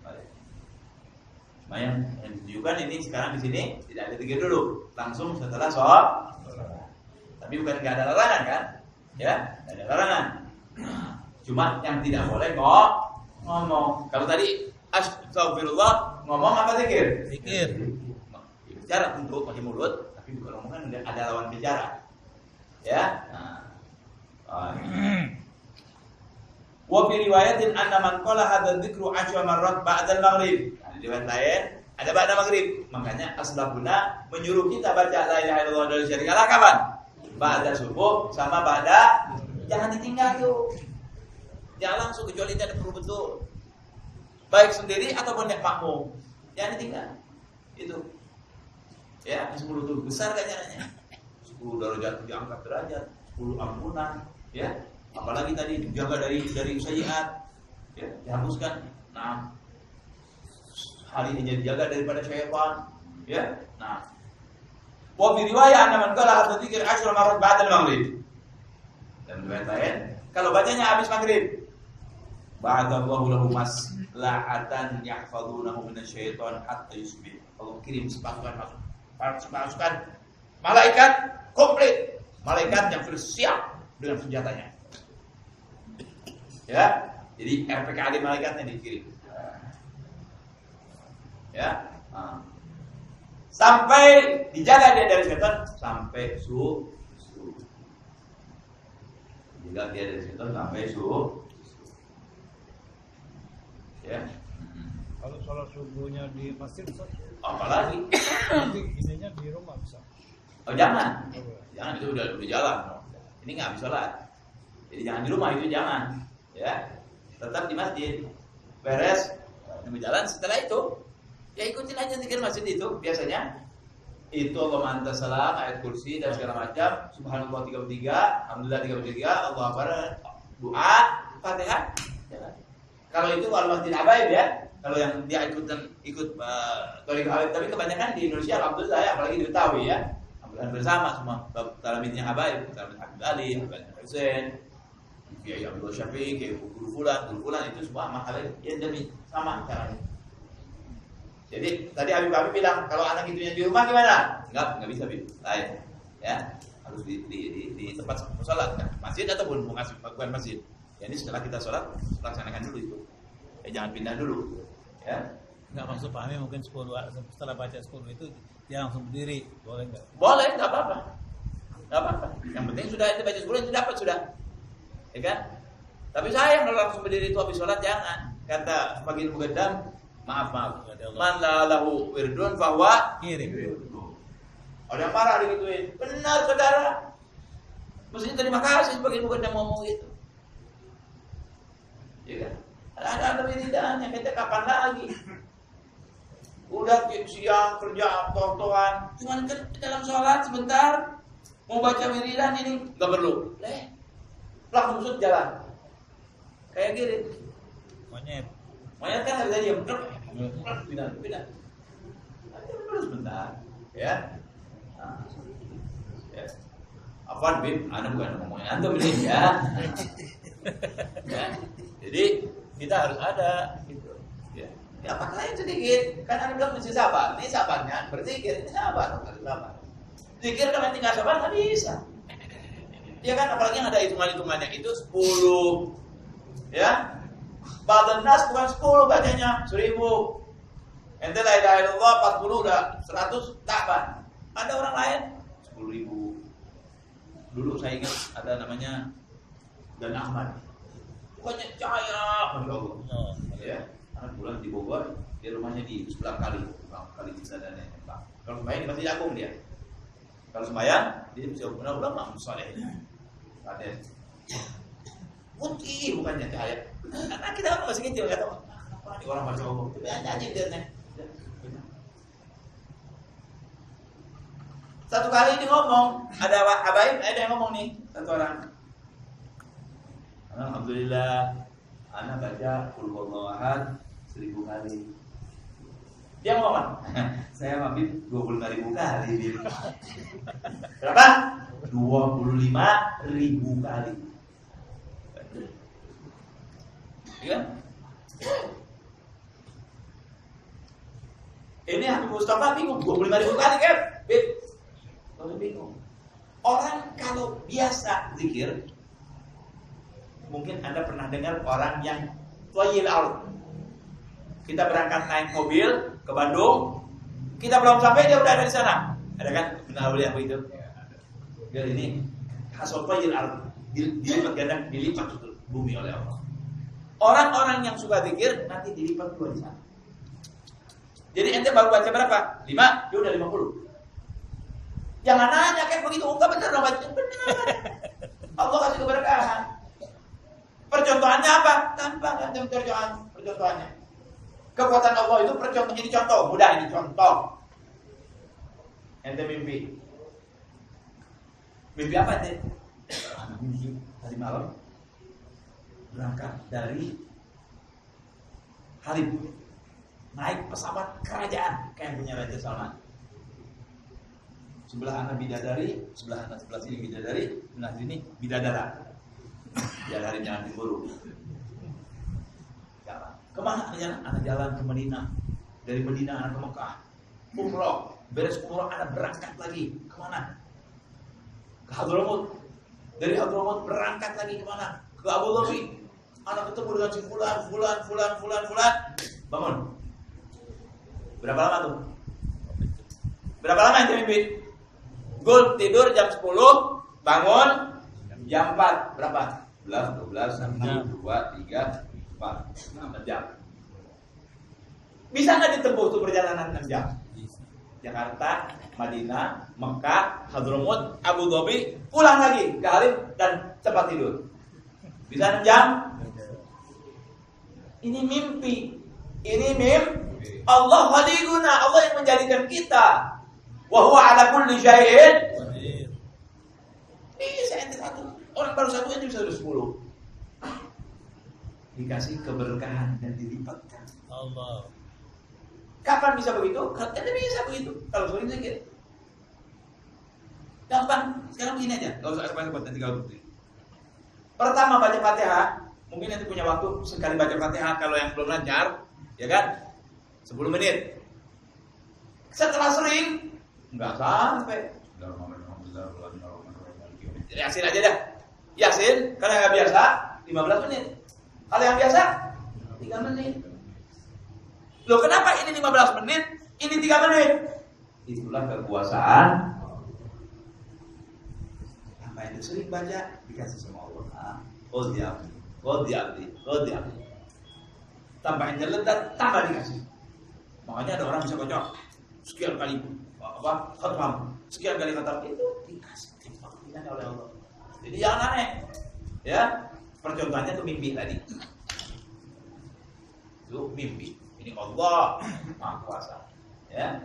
Baik. Yang tunjukkan ini sekarang di sini tidak ada zikir dulu, langsung setelah sholat. Tapi bukan enggak ada larangan kan? Ya, enggak ada larangan. Cuma yang tidak boleh ngomong. Kalau tadi astagfirullah ngomong apa zikir? Zikir. Bicara untuk pakai mulut, tapi bukan ngomong kan ada lawan bicara. Ya. Wa fi riwayatin anna man qala hadza dzikru 10 marrat ba'da al-maghrib. Di riwayat lain ada ba'da maghrib. Makanya aslafuna menyuruh kita baca la ilaha illallah wa la syarika lah kapan? Ba'da subuh sama ba'da, jangan ditinggal tuh. Jangan langsung kecuali tidak perlu betul. Baik sendiri ataupun nek makmum. Jangan ditinggal. Itu. Ya, 10 tuh besar ganjarannya. 10 derajat diangkat derajat, 10 ampunan, ya. Apalagi tadi dijaga dari sayyiat, ya, dihapuskan. Nah, hari ini dijaga daripada syaitan, ya. Nah, wa bi riwayah anna man qala hadza dzikr 10 marrat ba'da al-maghrib. Dan riwayat lain, kalau bacanya habis maghrib, ba'adallahu lahu maslahatan yahfazunahu minasyaitan hatta yusbih. Allah kirim pasukan malaikat komplit, malaikat yang sudah siap dengan senjatanya. Ya, jadi RPKAD malaikatnya dikirim. Ya, sampai dijaga dia dari setan sampai subuh. Dijaga dia dari setan sampai subuh. Ya. Kalau sholat subuhnya di masjid, Apalagi? nanti ininya di rumah bisa. Oh jangan, jangan itu udah jalan. Ini nggak habis sholat. Jadi jangan di rumah itu jangan. Ya, tetap di masjid. Beres, berjalan setelah itu, ya ikutin aja zikir masjid itu. Biasanya itu Allahumma anta salam, ayat kursi dan segala macam. Subhanallah 33, alhamdulillah 33, Allahu akbar, doa, Fatihah. Ya. Kalau itu kalau masjid Habaib ya. Kalau yang dia ikut Tariq Habaib, tapi kebanyakan di Indonesia alhamdulillah ya, apalagi di Betawi ya. Alhamdulillah bersama semua talamidnya Habaib, Talamid Habib Ali, Habib Hussein, Kiai Abdul Syafiq, Kiai Guru Fulan itu semua mahalnya ya demi sama caranya. Jadi tadi Habib bilang kalau anak itu yang di rumah gimana? Enggak bisa lain. Ya, harus di tempat sholat kan, masjid ataupun bukan masjid. Ya, ini setelah kita sholat laksanakan dulu itu. Ya, jangan pindah dulu. Ya. Enggak maksud pahami mungkin 10 setelah baca 10 itu dia langsung berdiri, boleh enggak? Boleh, enggak apa-apa. Enggak apa-apa. Yang penting sudah itu baca 10 itu dapat sudah. Ya kan? Tapi sayang kalau langsung berdiri itu habis sholat jangan. Kata Magil Mugaddam, maaf. Man la lahu wirdun fahuwa Kirim. Ada yang marah digituin. Benar saudara. Mestinya terima kasih sebagai Mugaddam ngomong gitu. Ya kan? Ada wiridannya, kita kapan lagi? Udah siang kerja tontonan, cuman dalam sholat sebentar mau baca wiridan ini nggak perlu. Langsung sud jalan. Kayak gini. Monyet Monyet kan nggak bisa diam. Pindah. Terus sebentar, ya. Nah, ya. Apaan Bib? Anda bukan ngomongnya antum ini ya. Ya. Jadi kita harus ada gitu. Ya. Ya paksain sedikit. Kan Anda bilang mesti sabar. Ini sabarnya berzikir, ini sabar, harus sabar. Zikir kalau tinggal sabar nggak bisa. Ya kan, apalagi yang ada hitungannya itu 10. Ya. Ba'dhan nas bukan 10 bacanya, 1000. Ente la ilaha illallah 40 udah 100 takban. Ada orang lain 10.000. Dulu saya ingat ada namanya Dan Ahmad. Bukannya cahaya, Masya Allah. Ya, anak bulan di Bogor, dia rumahnya di sebelah kali Cisadane. Kalau sembahyang di Masjid Agung dia. Kalau sembahyang dia bisa benar-benar mampus soleh. Ada putih bukannya cahaya. Karena kita kan masih kecil nggak tahu apa nih orang Masya Allah. Aja dia nih. Satu kali dia ngomong, ada Habaib, ada yang ngomong nih satu orang. Alhamdulillah, anak baca Qul huwallahu ahad 1000 kali. Dia ngomong, saya Habib 25.000 kali. Berapa? 25.000 kali. Ya? Ini Habib Mustafa bingung 25.000 kali kan? Bingung. Orang kalau biasa zikir, mungkin Anda pernah dengar orang yang toyil out. Kita berangkat naik mobil ke Bandung. Kita belum sampai dia udah ada di sana. Ada kan? Benar boleh aku itu. Biar ini hasil fajr dilipat ganda, dilipat itu bumi oleh Allah. Orang-orang yang suka zikir nanti dilipat dua di sana. Jadi ente baru baca berapa? 5, dia udah 50. Jangan nanya kayak begitu, enggak benar dong baca. Benar. Allah kasih keberkahan. Percontohannya apa? Tanpa percontohannya. Kekuatan Allah itu percontohan, ini contoh, mudah ini contoh. Ente mimpi. Mimpi apa ente? Mimpi tadi malam berangkat dari Halim, naik pesawat kerajaan kayak punya Raja Salman. Sebelah anak bidadari, sebelah sini bidadari, sebelah sini bidadara. Bidadari jangan diburu. Jalan. Kemana jalan? Anak jalan ke Medina. Dari Medina anak ke Mekah. Umroh. Beres umroh anak berangkat lagi. Kemana? Ke Hadramut. Dari Hadramut berangkat lagi kemana? Ke Abu Dhabi. Anak ketemu dengan si fulan. Bangun. Berapa lama tuh? Berapa lama itu mimpi? Gul tidur jam 10, bangun jam 4. Berapa? 11, 12, 1, 2, 3, 4, 6 jam. Bisa nggak ditempuh tuh perjalanan 6 jam? Jakarta, Madinah, Mekah, Hadramut, Abu Dhabi, pulang lagi ke Halim dan tempat tidur. Bisa 6 jam? Ini mimpi. Allah khaliguna, Allah yang menjadikan kita. Wa huwa ala kulli syai'in qadir. Bisa ente satu. Orang baru satu ente bisa 10. Dikasih keberkahan dan dilipatkan. Allah. Kapan bisa begitu? Ente bisa begitu. Kalau sering zikir. Gampang. Sekarang begini aja. Enggak usah repot-repot nanti kalau bukti. Pertama baca Fatihah. Mungkin nanti punya waktu sekali baca Fatihah kalau yang belum lancar, ya kan? 10 menit. Setelah sering enggak sampai. Yasin aja dah. Yasin kalau yang biasa 15 menit. Kalau yang biasa 3 menit. Loh kenapa ini 15 menit, ini 3 menit? Itulah kekuasaan. Apa itu sering baca dikasih sama Allah. Qodi abdi. Tambah ledat, tambah dikasih. Makanya ada orang bisa baca sekian kali khatam, sekian kali khatam itu dikasih pilihan oleh Allah. Jadi jangan aneh. Ya, percontohannya tuh mimpi tadi. Itu mimpi. Ini Allah Maha Kuasa. Ya.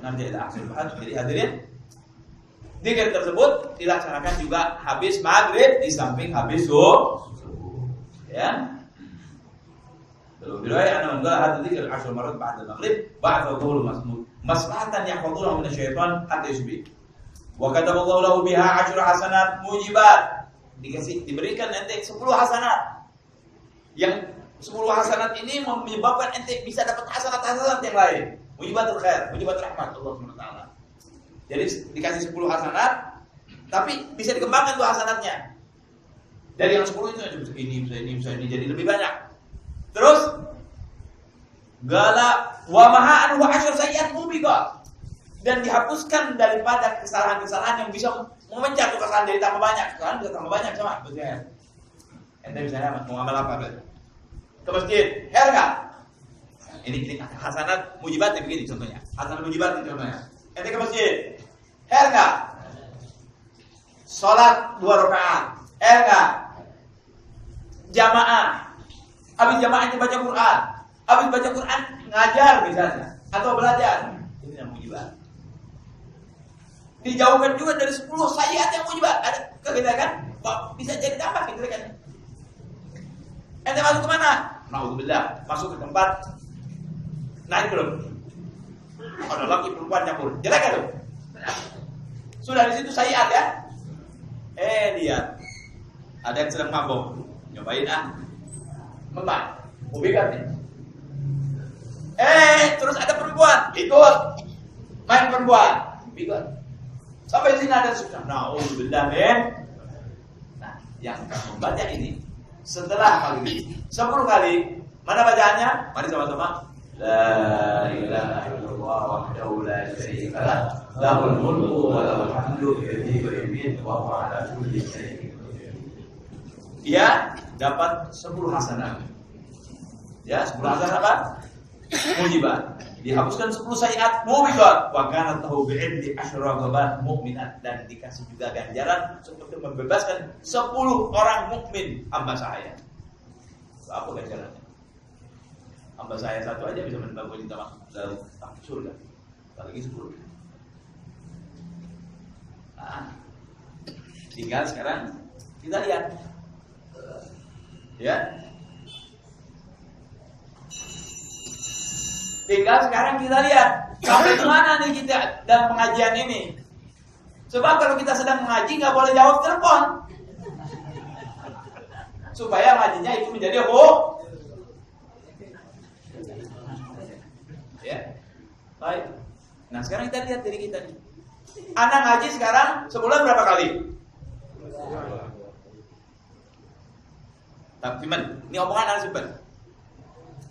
Nanti ada akhir bahas. Jadi hadirin, zikir tersebut dilaksanakan juga habis maghrib di samping habis subuh. Ya. Bilawai ana menggala hadis zikir 10 marat ba'da maghrib ba'da dhuhur masmud. Maslahatan yaqduruna min syaitan hatta yusbih. Wa kataballahu lahu biha 10 hasanat mujibat. Diberikan ente 10 hasanat. Yang 10 hasanat ini menyebabkan ente bisa dapat hasanat-hasanat yang lain. Mujibatul khair, mujibatul rahmat Allah SWT. Jadi dikasih 10 hasanat, tapi bisa dikembangkan tuh hasanatnya. Dari yang 10 itu bisa ini jadi lebih banyak. Terus gala wa maha anhu 10 sayyi'at mubiqah. Dan dihapuskan daripada kesalahan-kesalahan yang bisa memecah tuh kesalahan jadi tambah banyak. Kesalahan bisa tambah banyak sama betul. Ente misalnya mau amal apa berarti? Ke masjid, her enggak? Ini hasanat mujibat begini contohnya. Hasanat mujibat ini contohnya. Ente ke masjid, her enggak? Salat 2 rakaat, her enggak? Jamaah. Habis jamaah itu baca Quran. Habis baca Quran ngajar misalnya atau belajar. Ini yang mujibat. Dijauhkan juga dari 10 sayyi'at yang mujibat. Ada kita kan? Bisa jadi tambah gitu kan. Ente masuk ke mana? Nauzubillah, masuk ke tempat naik belum? Ada laki perempuan campur. Jelek kan tuh? Sudah di situ sayyi'at ya? Lihat. Ada yang sedang mabok. Nyobain Memang mubikat nih. Terus ada perempuan ikut main perempuan, mubikat. Sampai sini ada susah. Nauzubillah men. Nah, yang membaca ini setelah kali 10 kali Mana bacaannya? Mari sama-sama. La ilaha illallah wahdahu la syarika lah, lahul mulku wa lahul hamdu yuhyi wa yumiitu wa huwa ala kulli syai'in qadir. Dia dapat 10 hasanah. Ya, 10 hasanah apa? Mujibat. Dihapuskan 10 sayiat mubiqat wa kana tahu bi'iddi asyra ghabat mukminat, dan dikasih juga ganjaran seperti membebaskan 10 orang mukmin hamba saya. Apa ganjarannya? Hamba saya satu aja bisa menyebabkan kita masuk dalam surga. Apalagi 10. Nah, tinggal sekarang kita lihat. Ya. Tinggal sekarang kita lihat sampai mana nih kita dalam pengajian ini. Sebab kalau kita sedang mengaji nggak boleh jawab telepon, supaya ngajinya itu menjadi ya. Baik. Nah sekarang kita lihat diri kita nih. Anak ngaji sekarang sebulan berapa kali? Tapi ini omongan anak simpen.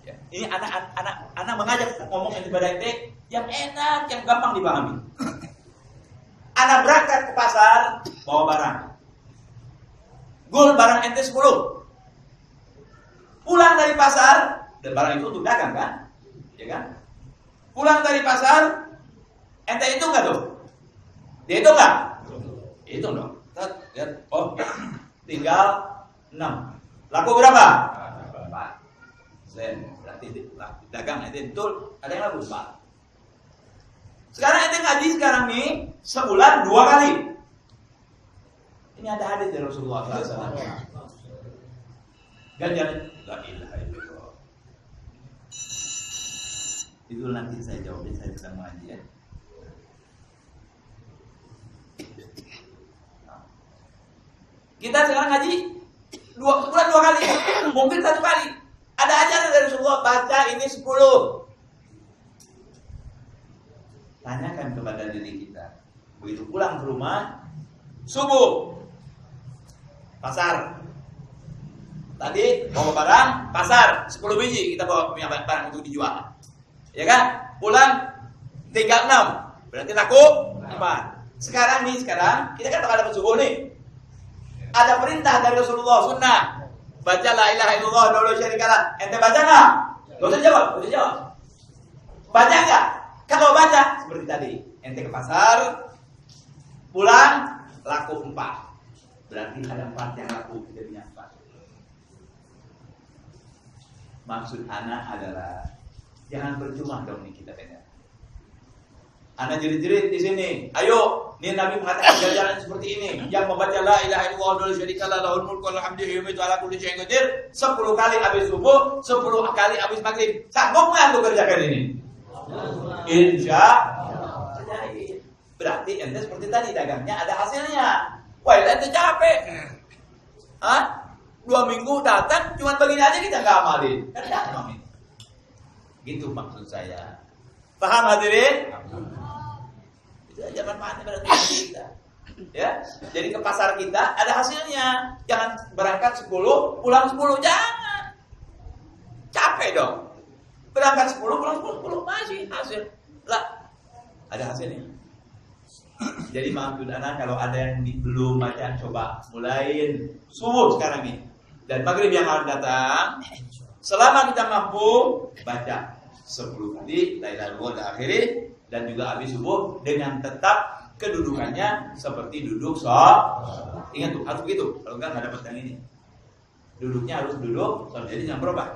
Ya. Ini anak mengajak ngomong yang ibadah ente yang enak, yang gampang dipahami. Anak berangkat ke pasar bawa barang. Gul barang ente 10. Pulang dari pasar, dan barang itu untuk dagang kan? Ya kan? Pulang dari pasar, ente hitung nggak tuh? Dia hitung nggak? Hitung dong. Lihat, oh, tinggal 6. Laku berapa? 4. Berarti dagang ente betul. Ada yang laku 4. Sekarang ente ngaji sekarang nih sebulan 2 kali. Ini ada hadis dari Rasulullah SAW. Ganjaran la ilaha illallah. Itu nanti saya jawabin, saya sedang mengaji ya. Kita sekarang ngaji sebulan 2 kali, mungkin 1 kali. Ada ajaran dari Rasulullah, baca ini 10. Tanyakan kepada diri kita. Begitu pulang ke rumah, subuh, pasar. Tadi bawa barang, pasar 10 biji kita bawa punya barang untuk dijual. Ya kan? Pulang 36. Berarti laku 4. Sekarang kita kan bakal dapat subuh nih. Ada perintah dari Rasulullah sunnah. Baca la ilaha illallah wa la syarika lah. Ente baca enggak? Enggak usah jawab, Baca enggak? Kalau baca seperti tadi, ente ke pasar, pulang laku 4. Berarti ada 4 yang laku, jadinya 4. Maksud anak adalah jangan percuma dong nih kita dengar. Anak jerit-jerit di sini. Ayo, nih Nabi mengatakan jalan seperti ini. Yang membaca la ilaha illallah wa la syarika lah lahul mulku wa lahul hamdu yuhyi ala kulli syai'in qadir 10 kali habis subuh, 10 kali habis maghrib. Sanggup enggak untuk kerjakan ini? Insya Allah. Berarti ente seperti tadi dagangnya ada hasilnya. Wah, ente capek. 2 minggu datang cuma begini aja kita nggak amalin. Kan gampang. Gitu maksud saya. Paham hadirin? Jangan panik berarti kita. Ya, jadi ke pasar kita ada hasilnya. Jangan berangkat 10, pulang 10, jangan. Capek dong. Berangkat 10, pulang 10 masih hasil. Lah, ada hasilnya. Jadi maksud anak kalau ada yang belum baca, coba mulain subuh sekarang ini. Dan maghrib yang akan datang, selama kita mampu baca 10 kali la ilaha illallah dan akhiri, dan juga habis subuh dengan tetap kedudukannya seperti duduk sholat. Ingat tuh, harus begitu. Kalau enggak dapat yang ini. Duduknya harus duduk sholat. Jadi jangan berubah.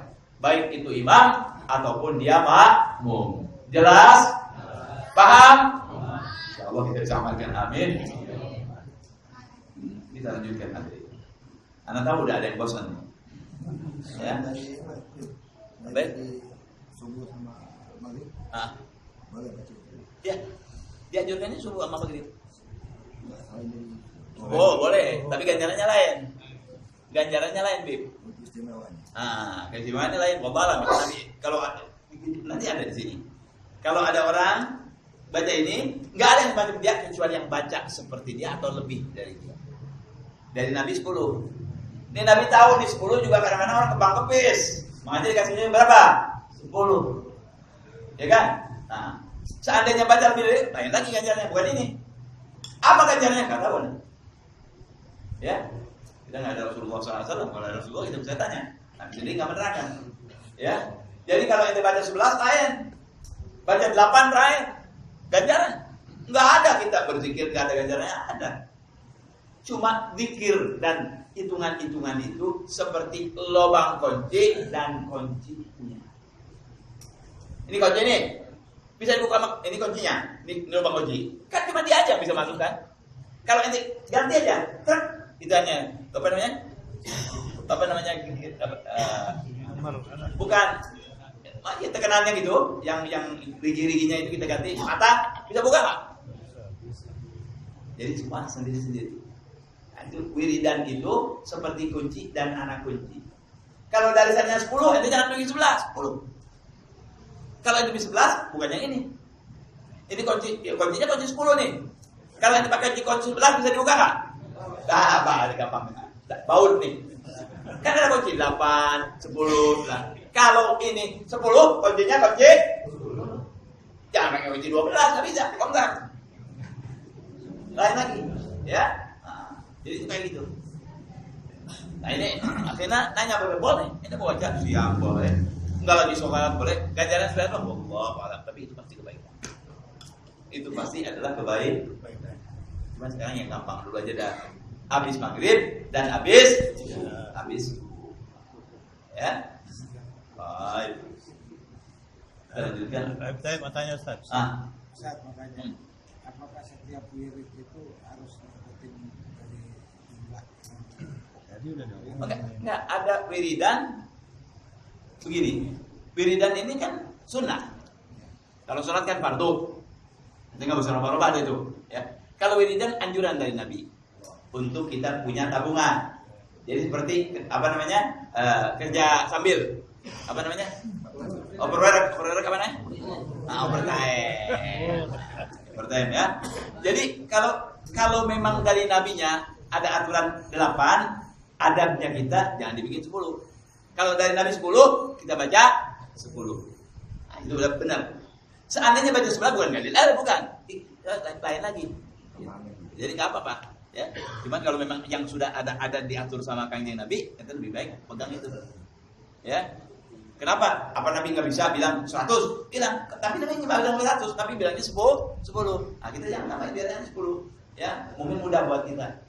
Baik itu imam ataupun dia makmum. Jelas? Paham? Insyaallah kita bisa amalkan. Amin. Kita lanjutkan nanti. Anda tahu udah ada yang bosan. Ya. Baik. Subuh sama maghrib. Boleh baca. Ya. Dianjurkannya subuh sama maghrib. Oh, boleh. Tapi ganjarannya lain. Ganjarannya lain, Bib. Istimewanya. Keistimewanya lain. Wallahualam. Kalau nanti ada di sini. Kalau ada orang baca ini, nggak ada yang semacam dia kecuali yang baca seperti dia atau lebih dari dia. Dari Nabi 10. Ini Nabi tahu nih 10 juga kadang-kadang orang kebang kepis. Makanya dikasihnya berapa? 10. Ya kan? Nah, seandainya baca lebih dari, lain lagi ganjarannya, bukan ini. Apa ganjarannya? Nggak tahu. Ya, kita nggak ada Rasulullah SAW. Kalau ada Rasulullah kita bisa tanya. Nah, jadi nggak menerangkan. Ya, jadi kalau ente baca 11 lain, baca 8 lain, ganjaran. Nggak ada kita berzikir nggak ada ganjarannya, ada. Cuma zikir dan hitungan-hitungan itu seperti lubang kunci dan kuncinya. Ini kunci nih. Bisa dibuka, ini kuncinya. Ini lubang kunci. Kan cuma dia aja bisa masuk kan? Kalau ini ganti aja. Truk. Itu hanya apa namanya? Bukan. Ya tekanannya gitu, yang rigi-riginya itu kita ganti. Mata bisa buka nggak? Jadi cuma sendiri-sendiri. Nah, itu wiridan itu seperti kunci dan anak kunci. Kalau dari sana 10, ente jangan pergi 11, 10. Kalau itu di 11, bukan yang ini. Ini kunci, ya kuncinya kunci 10 nih. Kalau yang dipakai kunci 11 bisa dibuka nggak? Nah, gampang. Baut nih. Kan ada kunci 8, 10 lah. Kalau ini 10, kuncinya kunci 10. Jangan pakai kunci 12, nggak bisa. Kok enggak? Lain lagi, ya. Nah, jadi kayak gitu. Nah ini akhirnya nanya boleh? Ini mau baca? Siap, boleh. Enggak lagi sholat boleh, ganjaran sudah apa? Allah, tapi itu pasti kebaikan. Itu pasti adalah kebaikan. Cuma sekarang yang gampang dulu aja dah. Habis maghrib dan habis ya. Baik. Kita lanjutkan. Saya mau tanya Ustaz. Ustaz, makanya apakah setiap wirid itu harus dapetin dari jumlah? Jadi udah dong. Oke, enggak ada wiridan. Begini, wiridan ini kan sunnah. Kalau sholat kan fardu. Nanti nggak bisa robah-robah itu. Ya. Kalau wiridan anjuran dari Nabi untuk kita punya tabungan. Jadi seperti apa namanya kerja sambil apa namanya overwork apa namanya? Overtime ya. Jadi kalau memang dari Nabinya ada aturan 8, adabnya kita jangan dibikin 10. Kalau dari Nabi 10, kita baca 10. Nah, itu udah benar. Seandainya baca 11 bukan dalil, bukan. Lain lagi. Jadi nggak apa-apa. Ya. Cuman kalau memang yang sudah ada diatur sama Kanjeng Nabi, itu lebih baik pegang itu. Ya. Kenapa? Apa Nabi nggak bisa bilang 100? Bilang. Tapi Nabi nggak bilang 100, tapi bilangnya 10. Nah, kita jangan namanya biarnya 10. Ya, mungkin mudah buat kita.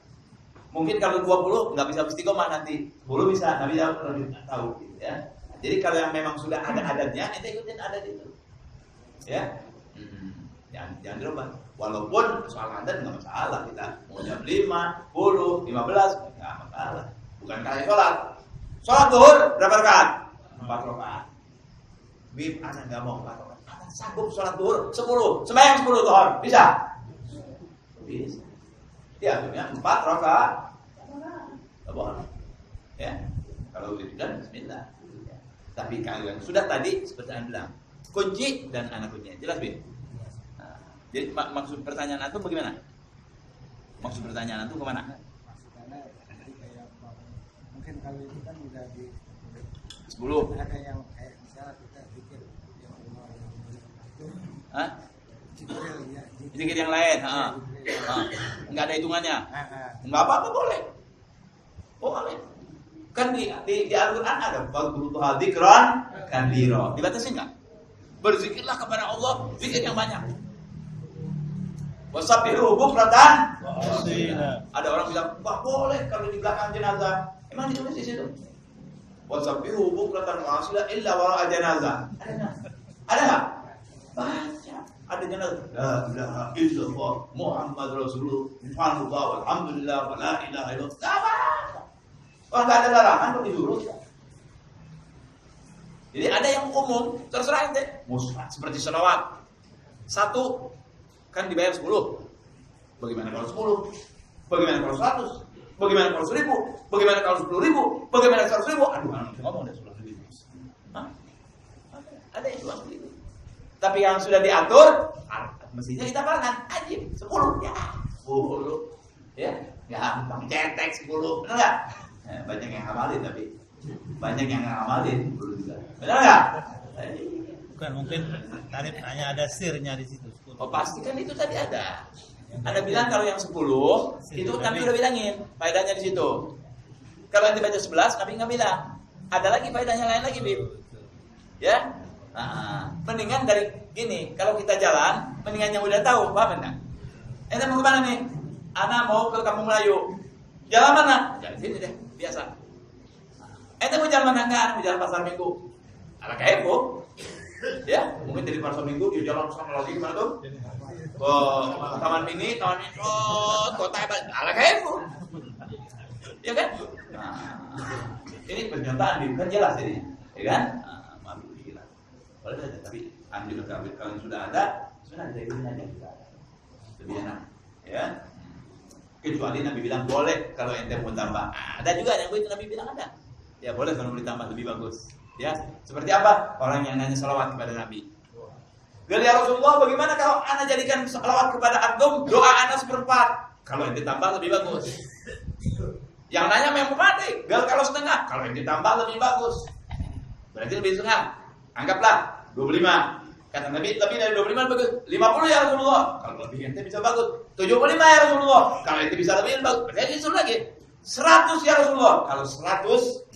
Mungkin kalau 20 nggak bisa istiqomah nanti, 10 bisa, Nabi lebih tahu gitu ya. Jadi kalau yang memang sudah ada adatnya, ente ikutin adat itu. Ya. Jangan dirubah. Walaupun soal adat nggak masalah, kita mau jam 5, 10, 15 nggak masalah. Bukan kayak sholat. Sholat zuhur berapa rakaat? 4 rakaat. Bib, anak nggak mau 4 rakaat. Anak sanggup sholat zuhur 10, sembahyang 10 zuhur, bisa? Bisa. Ya, akhirnya 4 rakaat. Nggak boleh. Ya, kalau wiridan bismillah. Ya. Tapi kalau yang sudah tadi seperti Anda bilang, kunci dan anak kuncinya. Jelas, Bin? Nah, jadi maksud pertanyaan itu bagaimana? Maksud pertanyaan itu kemana? Maksudnya tadi kayak mungkin kalau itu kan udah di 10. ada yang kayak misalnya kita pikir yang Allah yang itu Hah? Jibril ya. Zikir yang lain, enggak ada hitungannya. Enggak apa-apa boleh. Boleh. Kan di Al-Qur'an ada fadhkurullaha dzikran katsira. Dibatasi enggak? Berzikirlah kepada Allah zikir yang banyak. Wasabbihu bukratan wa asila. Ada orang bilang, "Wah, boleh kalau di belakang jenazah." Emang ditulis di situ? Wasabbihu bukratan wa asila illa wara'a janazah. Ada enggak? Baca. Ada jenazah. La ilaha illallah Muhammad Rasulullah. Subhanallah walhamdulillah wa la ilaha illallah. Apa? Kalau enggak ada larangan kok disuruh. Jadi ada yang umum, terserah ente. Musnad seperti selawat. 1 kan dibayar 10. Bagaimana kalau 10? Bagaimana kalau 100? Bagaimana kalau 1000? Bagaimana kalau 10.000? Bagaimana kalau 100.000? Aduh, mana ngomong deh 10.000. Hah? Ada yang bilang begitu. Tapi yang sudah diatur, mestinya kita parangan ajib 10 ya. 10. Ya, gampang cetek 10. Benar enggak? Banyak yang hafalin tapi Banyak yang ngamalin dulu juga. Benar nggak? Bukan, mungkin tarif hanya ada sirnya di situ. 10. Oh pasti kan itu tadi ada. Anda bilang kalau yang 10 itu Nabi udah bilangin faedahnya di situ. Kalau yang dibaca 11 Nabi nggak bilang. Ada lagi faedahnya lain lagi, Bib. Ya? Nah, mendingan dari gini, kalau kita jalan, mendingan yang udah tahu, paham enggak? Ente mau kemana nih? Ana mau ke Kampung Melayu. Jalan mana? Jalan sini deh, biasa. Ente mau jalan mana? Enggak, mau jalan Pasar Minggu. Ala kepo. Ya, mungkin dari Pasar Minggu dia jalan sama lagi gimana tuh? Ke Taman Mini, kota hebat. Ala kepo. Ya kan? Nah, ini pernyataan kan jelas ini, ya kan? Nah, malu gila. Boleh saja, tapi ambil kalau sudah ada ini aja kita ada. Lebih enak, ya. Kecuali Nabi bilang boleh kalau ente mau tambah. Ada juga yang itu Nabi bilang ada. Ya boleh kalau mau ditambah lebih bagus. Ya, seperti apa? Orang yang nanya salawat kepada Nabi. Ya Rasulullah, bagaimana kalau ana jadikan salawat kepada antum, doa ana seperempat? Kalau ente tambah lebih bagus. Yang nanya memang mati, gal kalau setengah. Kalau yang ditambah lebih bagus. Berarti lebih setengah. Anggaplah 25. Kata Nabi, lebih dari 25 bagus. 50 ya Rasulullah. Kalau lebih ente bisa bagus. 75 ya Rasulullah. Kalau ente bisa lebih bagus. Berarti disuruh lagi. 100 ya Rasulullah. Kalau 100,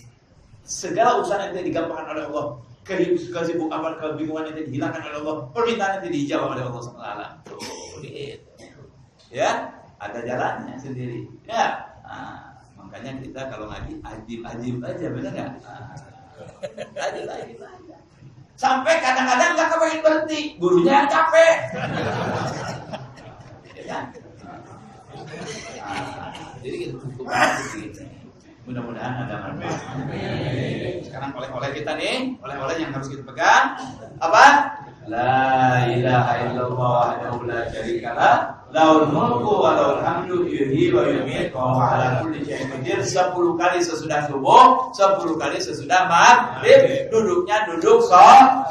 segala urusan ente digampangkan oleh Allah. Kesibukan, kebingungan ente dihilangkan oleh Allah. Permintaan ente dijawab oleh Allah SWT. Gitu. Ya, ada jalannya sendiri. Ya. Nah, makanya kita kalau ngaji ajib aja, benar nggak? Ajib aja. Sampai kadang-kadang nggak kepengen berhenti, gurunya yang capek. Ya kan? Jadi kita cukup gitu. Mudah-mudahan ada manfaat. Sekarang oleh-oleh kita nih, oleh-oleh yang harus kita pegang apa? La ilaha illallah wahdahu la syarikalah, lahul mulku wa lahul hamdu yuhyi wa yumiitu wa huwa ala kulli syai'in qadir. 10 kali sesudah subuh, 10 kali sesudah maghrib. Duduknya duduk salat.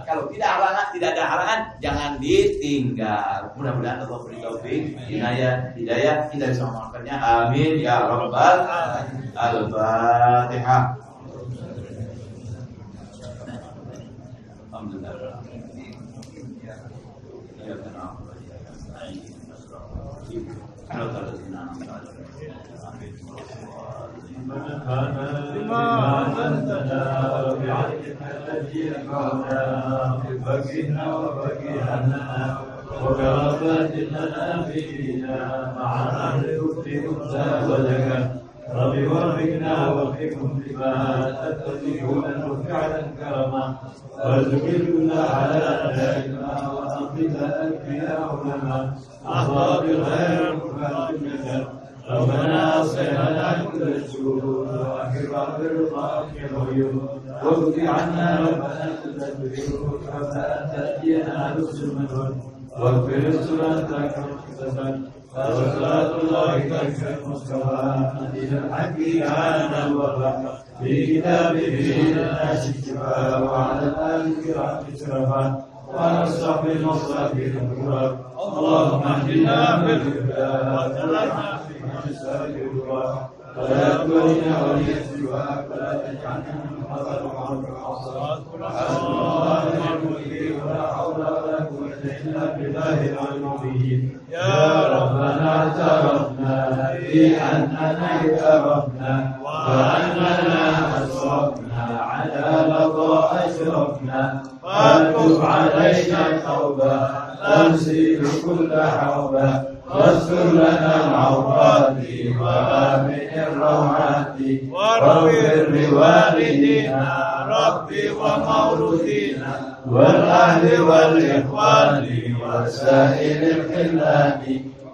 Kalau tidak ada halangan, jangan ditinggal. Mudah-mudahan Allah beri taufik, hidayah, kita bisa mengamalkannya. Amin ya rabbal alamin. Al-Fatihah. Alhamdulillah. ربي وفقنا وفقهم بما تتبعون فعلا كرما وارزقنا على دائما وأنقذنا أنبياء علماء أخبار بالخير وفاتنا ربنا أصلحنا كل الشرور وأكرم برضاك العيون واغفر عنا ربنا كل الذنوب حتى تأتينا لبس المنون واغفر صلاتك مكتسبا وصلاة الله تكفي المصطفى نبي الحق كان الوفاء في كتابه للناس الشفاء وعلى الآل الكرام إسرافا وعلى الصحب المصطفين الكرام اللهم اهدنا بالهدى وتلقنا في مسار الهدى ولا تولنا ولي سواك ولا تجعلنا من حضر وعنك العصا الله الملك ولا حول ولا قوة إلا بالله العظيم يا ربنا اعترفنا بأننا اعترفنا وأننا أسرفنا على لظى أشرفنا فتب علينا التوبة تنسيل كل حوبة واستر لنا العورات وآمن الروعات واغفر لوالدينا ربي ومولودينا والأهل والإخوان وسائر الخلان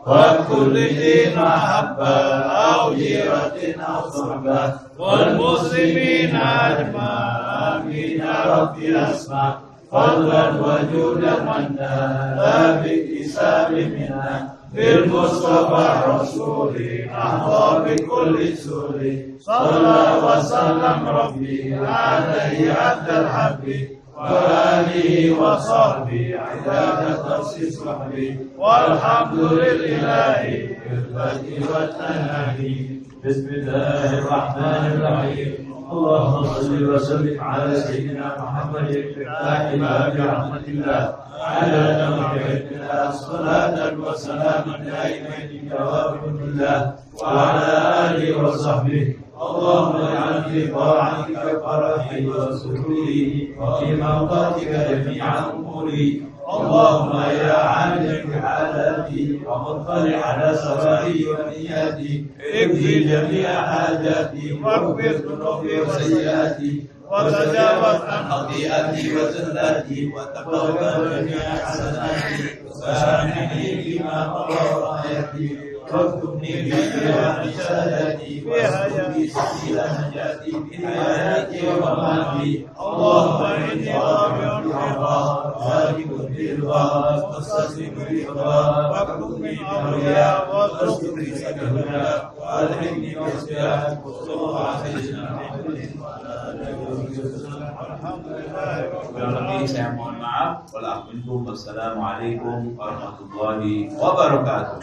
وكل ذي محبة أو جيرة أو صحبة والمسلمين أجمعين آمين يا ربي أسمع فضلا وجودا منا لا باكتساب منا بالمصطفى الرسول نحظى بكل سور صلى وسلم ربي عليه عبد الحب وآله وصحبه عداد تخصيص وحبي والحمد لله بالبدء والتنهي بسم الله الرحمن الرحيم اللهم صل وسلم على سيدنا محمد المفتاح باب رحمة الله على نبينا صلاة وسلاما دائمين دوام الله وعلى آله وصحبه. اللهم اجعل في طاعتك فرحي وسروري وفي مرضاتك جميع أموري. اللهم يا عالم بحالاتي ومطلع على سرائي ونياتي اكفي جميع حاجاتي واغفر ذنوبي وسيئاتي وتجاوز عن خطيئتي وزلاتي وتقبل جميع حسناتي وسامحني فيما مضى وآياتي واكتبني في سادتي واهدني سبيل نجاتي في حياتي ومماتي. اللهم اني رافع الرضا خالق بالرضا مستسلم بالرضا واكتب من اولياء واستر سبيلك والحقني بصيامك وصلى الله على سيدنا محمد وعلى اله وصحبه. Kurang lebih saya mohon maaf. Wassalamualaikum warahmatullahi wabarakatuh.